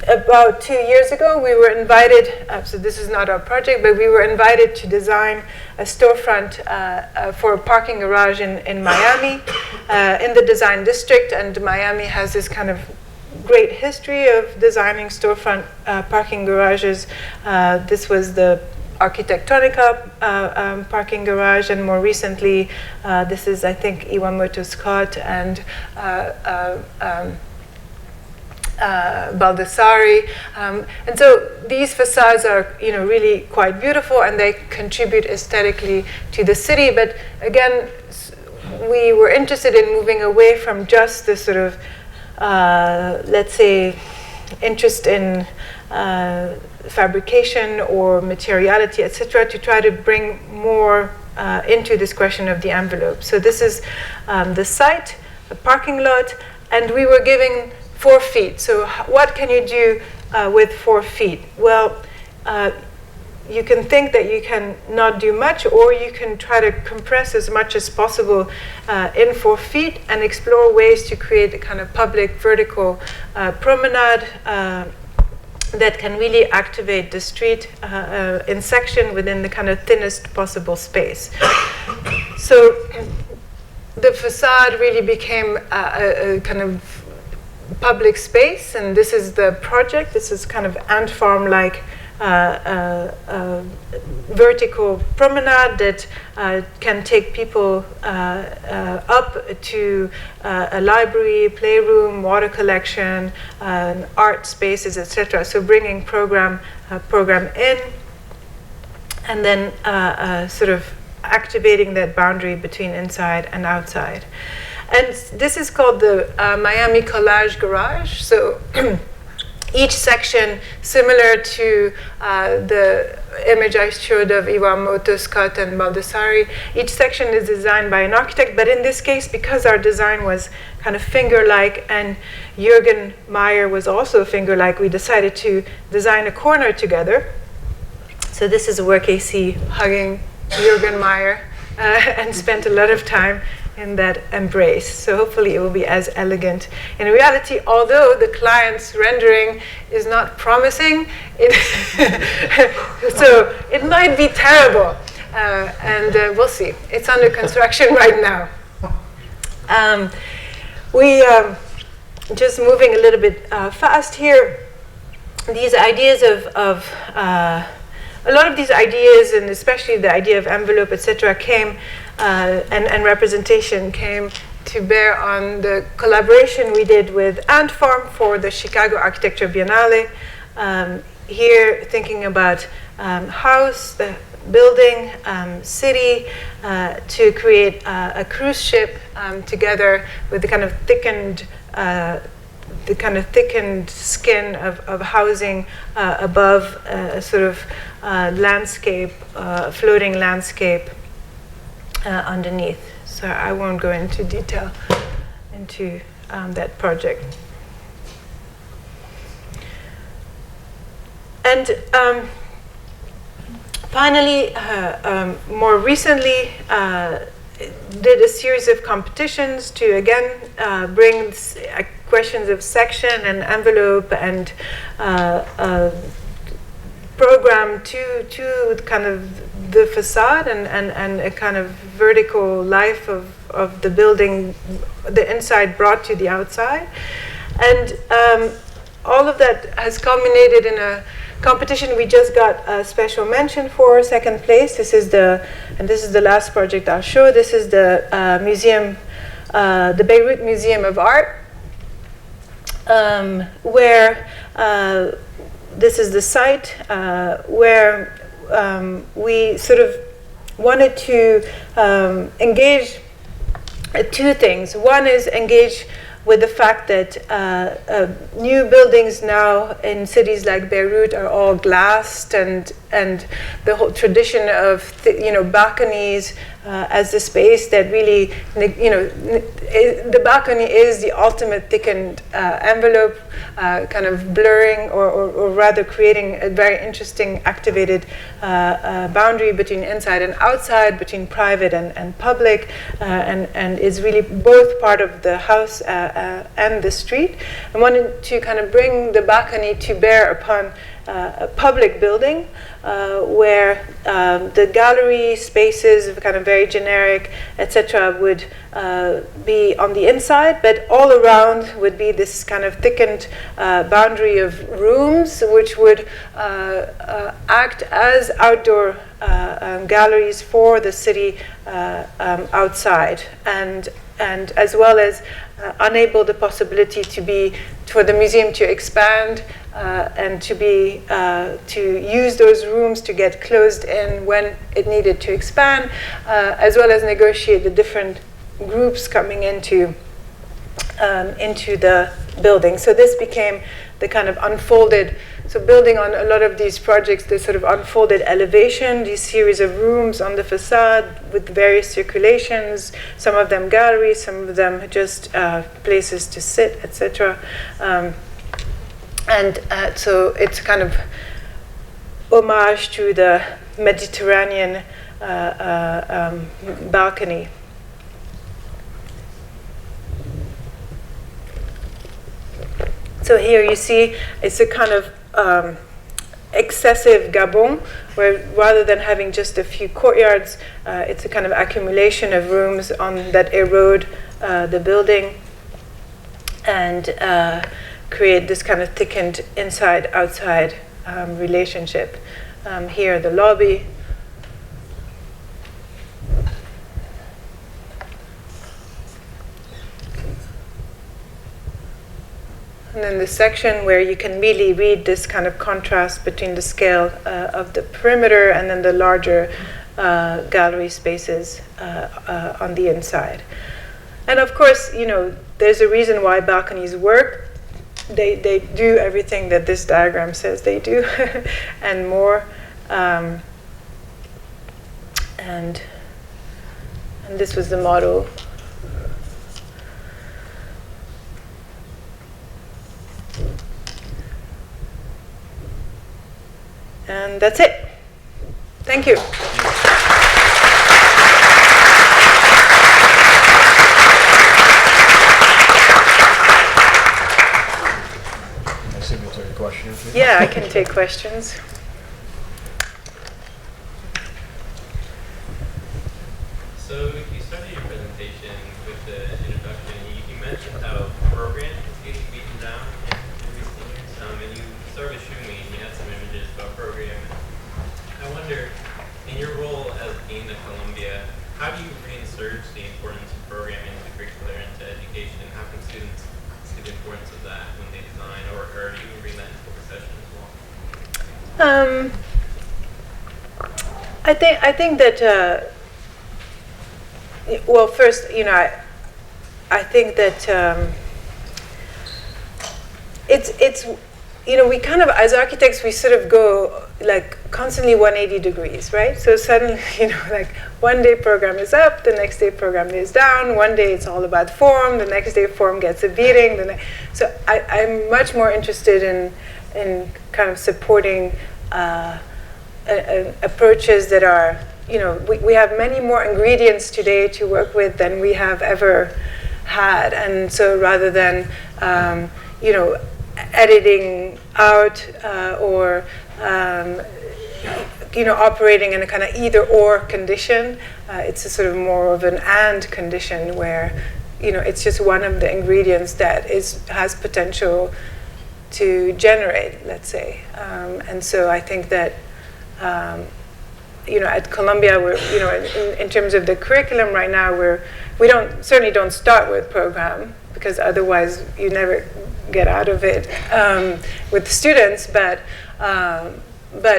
About 2 years ago, we were invited, so this is not our project, but we were invited to design a storefront for a parking garage in Miami, in the design district. And Miami has this kind of great history of designing storefront parking garages. This was the Arquitectonica parking garage, and more recently, this is, I think, Iwamoto Scott and Baldassari, and so these facades are, really quite beautiful, and they contribute aesthetically to the city. But again, we were interested in moving away from just the sort of, let's say, interest in fabrication or materiality, etc., to try to bring more into this question of the envelope. So this is the site, the parking lot, and we were giving 4 feet. So what can you do with 4 feet? Well, you can think that you can not do much, or you can try to compress as much as possible in 4 feet and explore ways to create a kind of public vertical promenade that can really activate the street in section within the kind of thinnest possible space. So the facade really became a kind of public space, and this is the project. This is kind of ant farm-like vertical promenade that can take people up to a library, playroom, water collection, art spaces, etc. So bringing program in, and then sort of activating that boundary between inside and outside. And this is called the Miami Collage Garage. So each section, similar to the image I showed of Iwamoto, Scott, and Baldessari, each section is designed by an architect, but in this case, because our design was kind of finger-like and Jürgen Meyer was also finger-like, we decided to design a corner together. So this is work AC hugging Jürgen Meyer and spent a lot of time in that embrace. So hopefully it will be as elegant. In reality, although the client's rendering is not promising, so it might be terrible. And we'll see. It's under construction right now. Just moving a little bit fast here, these ideas of a lot of these ideas, and especially the idea of envelope, etc., came and representation came to bear on the collaboration we did with Ant Farm for the Chicago Architecture Biennale. Here, thinking about house, the building, city, to create a cruise ship together with the kind of thickened skin of housing above a sort of landscape, floating landscape underneath. So I won't go into detail into that project. And finally, more recently, did a series of competitions to again bring questions of section and envelope and program to kind of the facade and a kind of vertical life of the building, the inside brought to the outside. And all of that has culminated in a competition we just got a special mention for, second place. This is the last project I'll show. This is the museum, the Beirut Museum of Art, where this is the site where we sort of wanted to engage two things. One is engage with the fact that new buildings now in cities like Beirut are all glassed, and the whole tradition of balconies as the space that really, the balcony is the ultimate thickened envelope, kind of blurring or rather creating a very interesting activated boundary between inside and outside, between private and public, and is really both part of the house and the street. I wanted to kind of bring the balcony to bear upon a public building where the gallery spaces, kind of very generic, etc., would be on the inside, but all around would be this kind of thickened boundary of rooms, which would act as outdoor galleries for the city outside, and as well as enable the possibility for the museum to expand and to use those rooms to get closed in when it needed to expand, as well as negotiate the different groups coming into the building. So this became the kind of unfolded, so building on a lot of these projects, the sort of unfolded elevation, these series of rooms on the facade with various circulations, some of them galleries, some of them just places to sit, etc. So it's kind of homage to the Mediterranean balcony. So here you see it's a kind of excessive gabon where rather than having just a few courtyards, it's a kind of accumulation of rooms that erode the building and create this kind of thickened inside-outside relationship. Here, the lobby. And then the section where you can really read this kind of contrast between the scale of the perimeter and then the larger gallery spaces on the inside. And of course, there's a reason why balconies work. They do everything that this diagram says they do, and more. And this was the model. And that's it. Thank you. Yeah, I can take questions. So you started your presentation with the introduction. You mentioned how program is getting beaten down in recent years. And you started showing me, and you had some images about program. I wonder, in your role as dean at Columbia, how do you reinsert the importance of programming into curricular into education? And how can students see the importance of that when they design, or do you bring that into the profession as well? I think that well, first, I think that it's we kind of, as architects, we sort of go like constantly 180 degrees, right? So suddenly, like one day program is up, the next day program is down. One day it's all about form, the next day form gets a beating. So I'm much more interested in kind of supporting approaches that are, we have many more ingredients today to work with than we have ever had. And so rather than, editing out or, operating in a kind of either-or condition, it's a sort of more of an and condition where, it's just one of the ingredients that has potential to generate, let's say. And so I think that, at Columbia, we're, in terms of the curriculum right now, we certainly don't start with program, because otherwise you never get out of it with students. But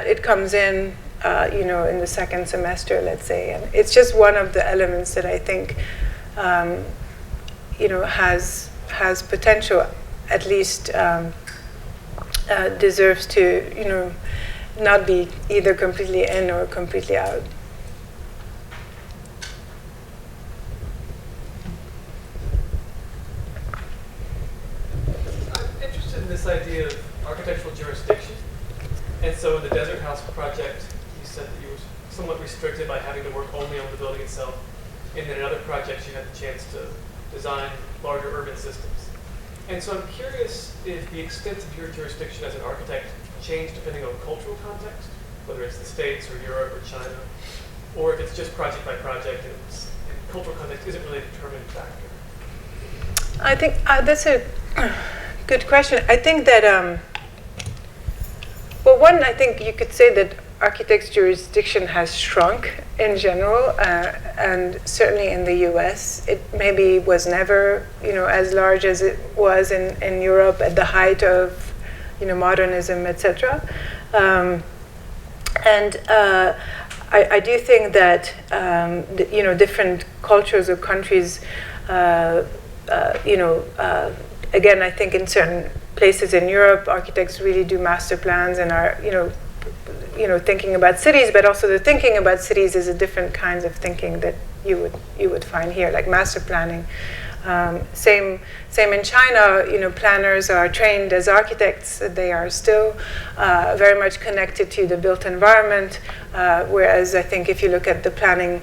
it comes in, in the second semester, let's say, and it's just one of the elements that I think, has potential, at least deserves to, not be either completely in or completely out. I'm interested in this idea of architectural jurisdiction. And so in the Desert House project, you said that you were somewhat restricted by having to work only on the building itself. And then in other projects, you had the chance to design larger urban systems. And so I'm curious if the extent of your jurisdiction as an architect changed depending on cultural context, whether it's the States or Europe or China, or if it's just project by project and cultural context isn't really a determining factor. I think that's a good question. I think that, I think you could say that architects' jurisdiction has shrunk in general, and certainly in the US. It maybe was never, as large as it was in Europe at the height of, modernism, etc. I do think that, different cultures or countries, again, I think in certain places in Europe, architects really do master plans and are, thinking about cities, but also the thinking about cities is a different kinds of thinking that you would find here, like master planning. Same in China, planners are trained as architects. They are still very much connected to the built environment, whereas I think if you look at the planning,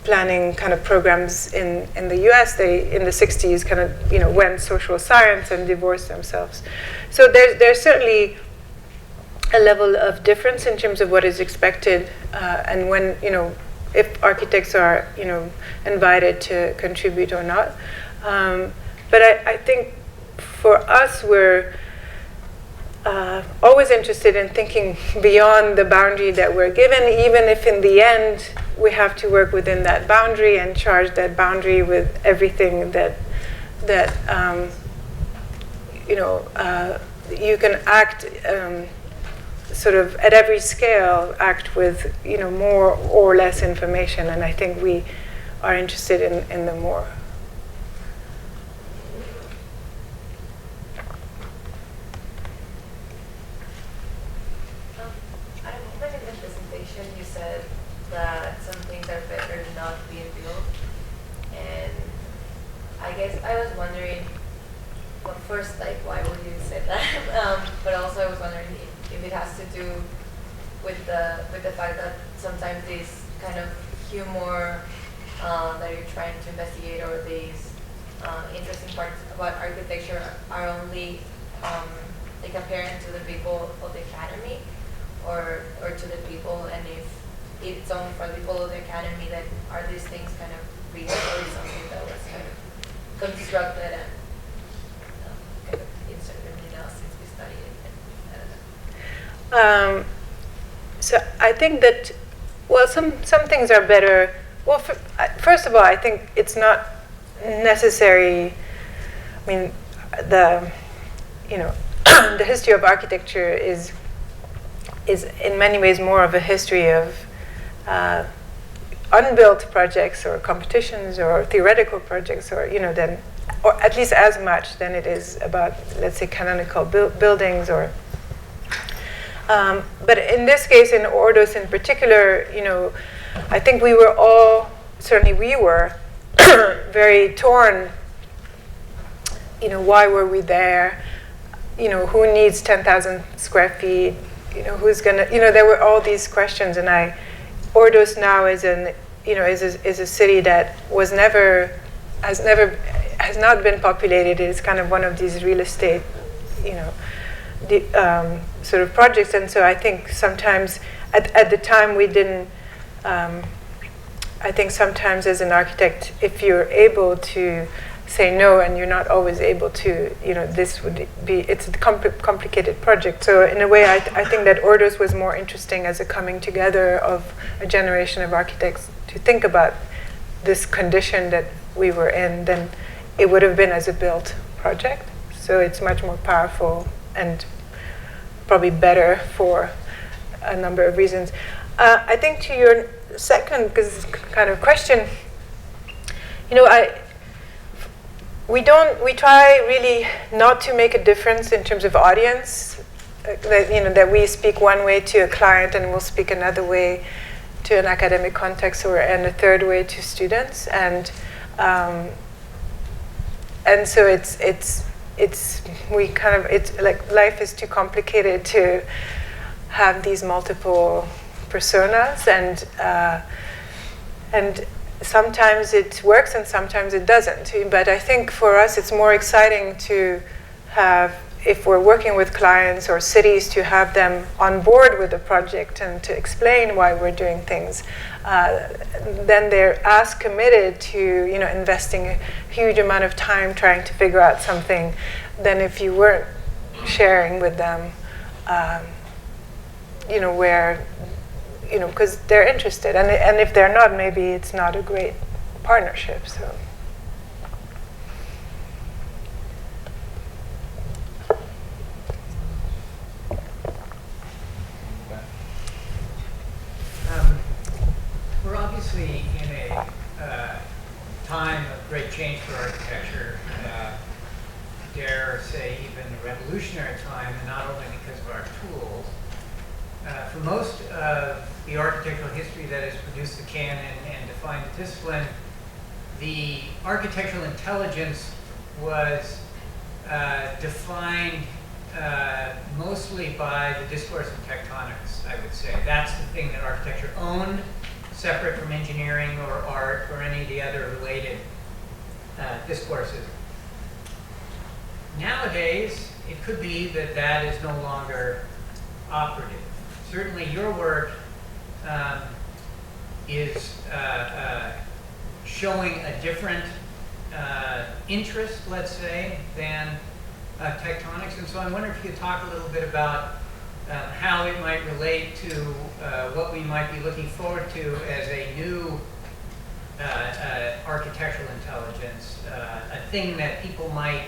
planning kind of programs in the US, they in the 60s kind of went social science and divorced themselves. So there's certainly a level of difference in terms of what is expected, and when, if architects are, invited to contribute or not. But I think for us, we're always interested in thinking beyond the boundary that we're given, even if in the end we have to work within that boundary and charge that boundary with everything that you can act sort of at every scale, act with more or less information, and I think we are interested in the more. At a moment in the presentation, you said that some things are better not being built, and I guess I was wondering, well, first, like, why would you say that? But also, I was wondering if it has to do with the fact that sometimes these kind of humor that you're trying to investigate, or these interesting parts about architecture, are only like apparent to the people of the academy, or to the people, and if it's only for the people of the academy, then are these things kind of real, or something that was kind of constructed and kind of inserted in us since we studied it? I don't know. So I think that, well, some things are better. Well, first of all, I think it's not necessary. I mean, the history of architecture is in many ways more of a history of unbuilt projects or competitions or theoretical projects, or or at least as much than it is about, let's say, canonical buildings or. But in this case, in Ordos in particular, I think we were all, certainly we were, very torn. Why were we there? Who needs 10,000 square feet? Who's gonna? There were all these questions, and Ordos now is is a city that has not been populated. It's kind of one of these real estate, sort of projects, and so I think sometimes at the time we didn't. I think sometimes as an architect, if you're able to say no, and you're not always able to, this would be, it's a complicated project. So in a way, I think that Ordos was more interesting as a coming together of a generation of architects to think about this condition that we were in than it would have been as a built project. So it's much more powerful and probably better for a number of reasons. I think to your second kind of question, we try really not to make a difference in terms of audience, that we speak one way to a client and we'll speak another way to an academic context, and a third way to students, and so it's like life is too complicated to have these multiple personas, and sometimes it works and sometimes it doesn't. But I think for us it's more exciting to have, if we're working with clients or cities, to have them on board with the project and to explain why we're doing things. Then they're as committed to investing a huge amount of time trying to figure out something than if you weren't sharing with them where because they're interested, and if they're not, maybe it's not a great partnership. So. We're obviously in a time of great change for architecture, dare say even a revolutionary time, and not only because of our tools. For most of the architectural history that has produced the canon and defined the discipline, the architectural intelligence was defined mostly by the discourse of tectonics, I would say. That's the thing that architecture owned, separate from engineering or art or any of the other related discourses. Nowadays, it could be that that is no longer operative. Certainly your work is showing a different interest, let's say, than tectonics. And so I wonder if you could talk a little bit about how it might relate to what we might be looking forward to as a new architectural intelligence, a thing that people might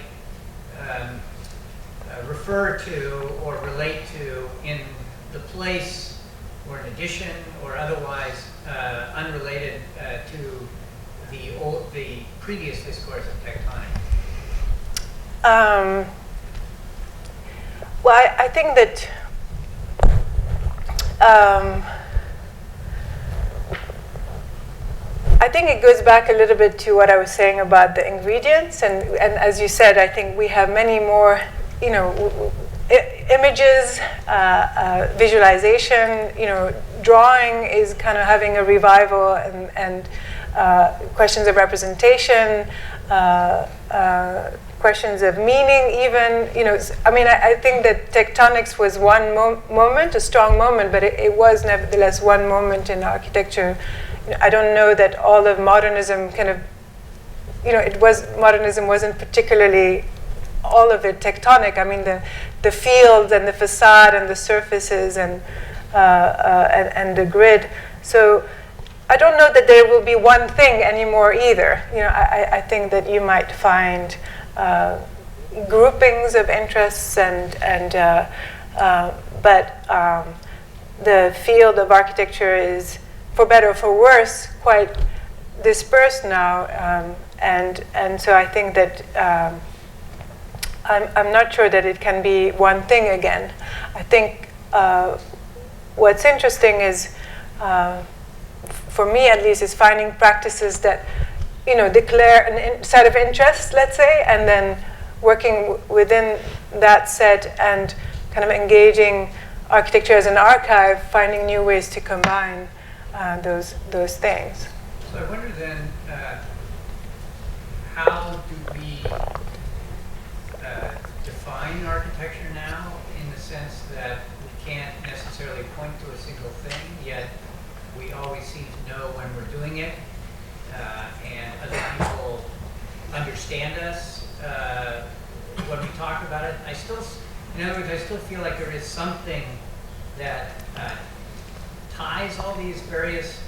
refer to or relate to in the place or an addition or otherwise unrelated to the previous discourse of tectonics. Well, I think that I think it goes back a little bit to what I was saying about the ingredients, and as you said, I think we have many more, images, visualization, drawing is kind of having a revival, and questions of representation, questions of meaning, even, I think that tectonics was one moment, a strong moment, but it was nevertheless one moment in architecture. I don't know that all of modernism kind of, modernism wasn't particularly all of it tectonic. I mean, the fields and the facade and the surfaces and the grid. So I don't know that there will be one thing anymore either. I think that you might find groupings of interests but the field of architecture is, for better or for worse, quite dispersed now, and so I think that I'm not sure that it can be one thing again. I think what's interesting is, for me at least, is finding practices that declare a set of interests, let's say, and then working within that set and kind of engaging architecture as an archive, finding new ways to combine those things. So I wonder then, how do we define architecture now, in the sense that we can't necessarily point to a single thing, yet we always seem to know when we're doing it, and other people understand us when we talk about it. In other words, I still feel like there is something that ties all these various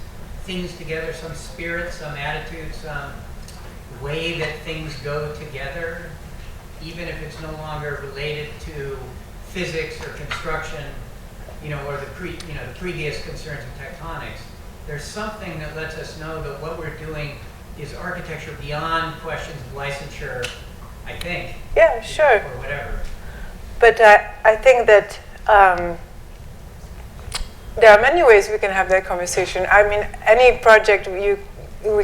things together, some spirit, some attitude, some way that things go together, even if it's no longer related to physics or construction, or the previous concerns of tectonics. There's something that lets us know that what we're doing is architecture beyond questions of licensure, I think. Yeah, sure. Or whatever. But I think that there are many ways we can have that conversation. I mean, any project, we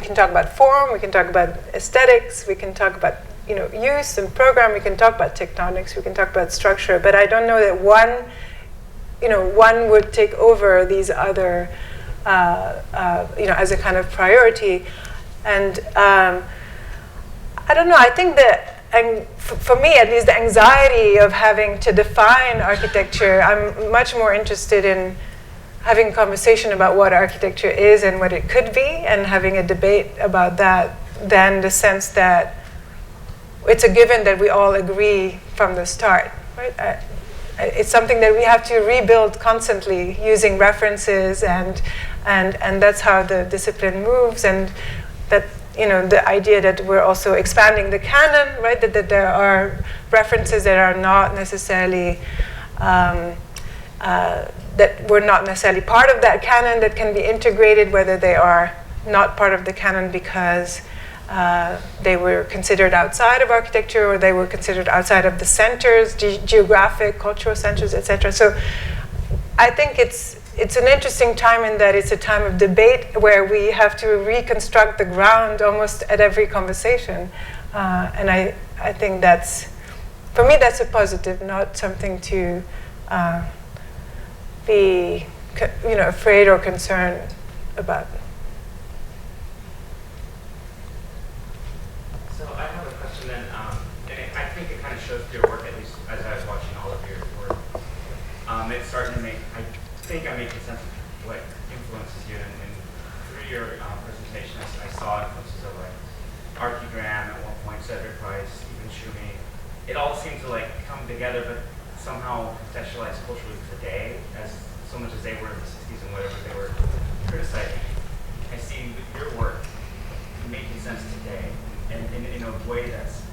can talk about form, we can talk about aesthetics, we can talk about use and program, we can talk about tectonics, we can talk about structure, but I don't know that one would take over these other, as a kind of priority. And I don't know, I think that, and for me at least, the anxiety of having to define architecture, I'm much more interested in having a conversation about what architecture is and what it could be, and having a debate about that, than the sense that it's a given that we all agree from the start, right? It's something that we have to rebuild constantly using references, and that's how the discipline moves, and that the idea that we're also expanding the canon, right? That there are references that are not necessarily that were not necessarily part of that canon that can be integrated, whether they are not part of the canon because they were considered outside of architecture, or they were considered outside of the centers, geographic, cultural centers, etc. So I think it's an interesting time in that it's a time of debate where we have to reconstruct the ground almost at every conversation. And I think that's, for me, that's a positive, not something to be afraid or concerned about. So I have a question then, and I think it kind of shows through your work, at least as I was watching all of your work. It's starting to make think I'm making sense of what influences you, and through your presentation, I saw influences of like Archigram at one point, Cedric Price, even Schumi. It all seems to like come together, but somehow contextualized culturally today, as so much as they were in the 60s and whatever they were criticizing. I see with your work making sense today, and in a way that's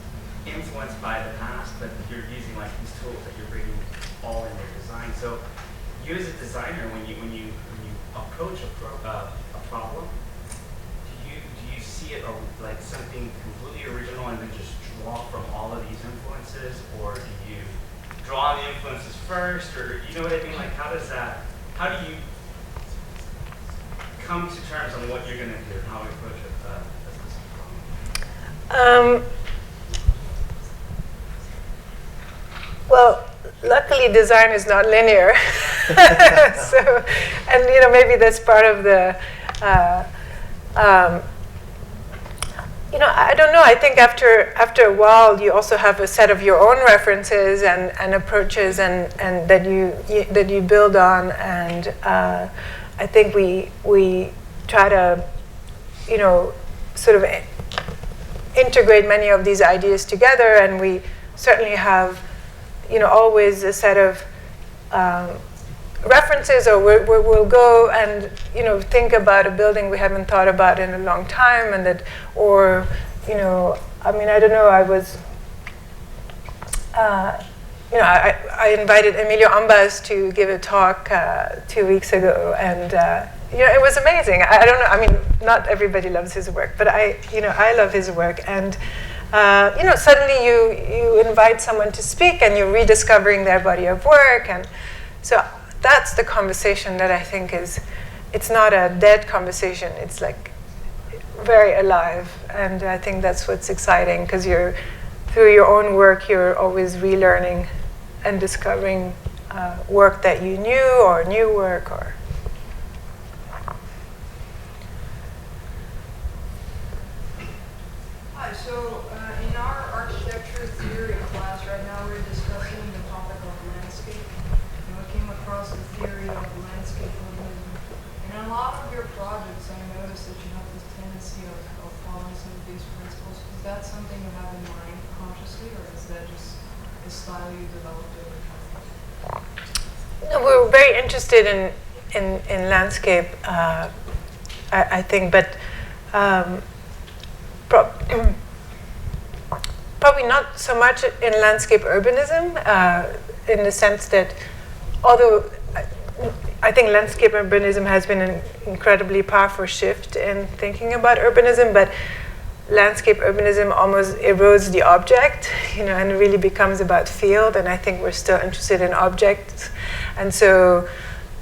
influenced by the past, but you're using like these tools that you're bringing all in your design. So, you as a designer, when you approach a problem, do you see it like something completely original and then just draw from all of these influences, or do you draw on the influences first, or you know what I mean? Like, how do you come to terms on what you're going to do and how to approach it as this problem? Well, luckily design is not linear. So, and maybe that's part of the, I don't know. I think after a while, you also have a set of your own references and approaches and that you build on. And I think we try to, sort of integrate many of these ideas together, and we certainly have, always a set of references, or we'll go and think about a building we haven't thought about in a long time, and that, or I don't know. I was, I invited Emilio Ambas to give a talk 2 weeks ago, and it was amazing. I don't know. I mean, not everybody loves his work, but I love his work, and suddenly you invite someone to speak, and you're rediscovering their body of work, and so that's the conversation that I think it's not a dead conversation. It's like very alive, and I think that's what's exciting, because through your own work, you're always relearning and discovering work that you knew, or new work, or. Hi, so in our architecture theory class right now, we're discussing the topic of landscape. And we came across the theory of landscape urbanism. And in a lot of your projects, I noticed that you have this tendency of following some of these principles. Is that something you have in mind consciously, or is that just the style you developed over time? No, we're very interested in landscape, I think, but probably not so much in landscape urbanism, in the sense that, although I think landscape urbanism has been an incredibly powerful shift in thinking about urbanism, but landscape urbanism almost erodes the object, and it really becomes about field, and I think we're still interested in objects. And so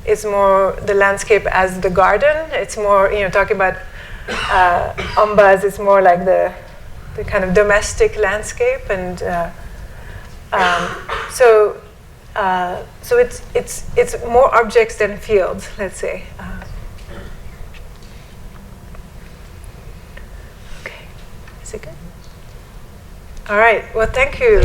it's more the landscape as the garden. It's more, talking about Ambas, it's more like the kind of domestic landscape, and so it's more objects than fields, let's say. Okay, is it good? All right. Well, thank you.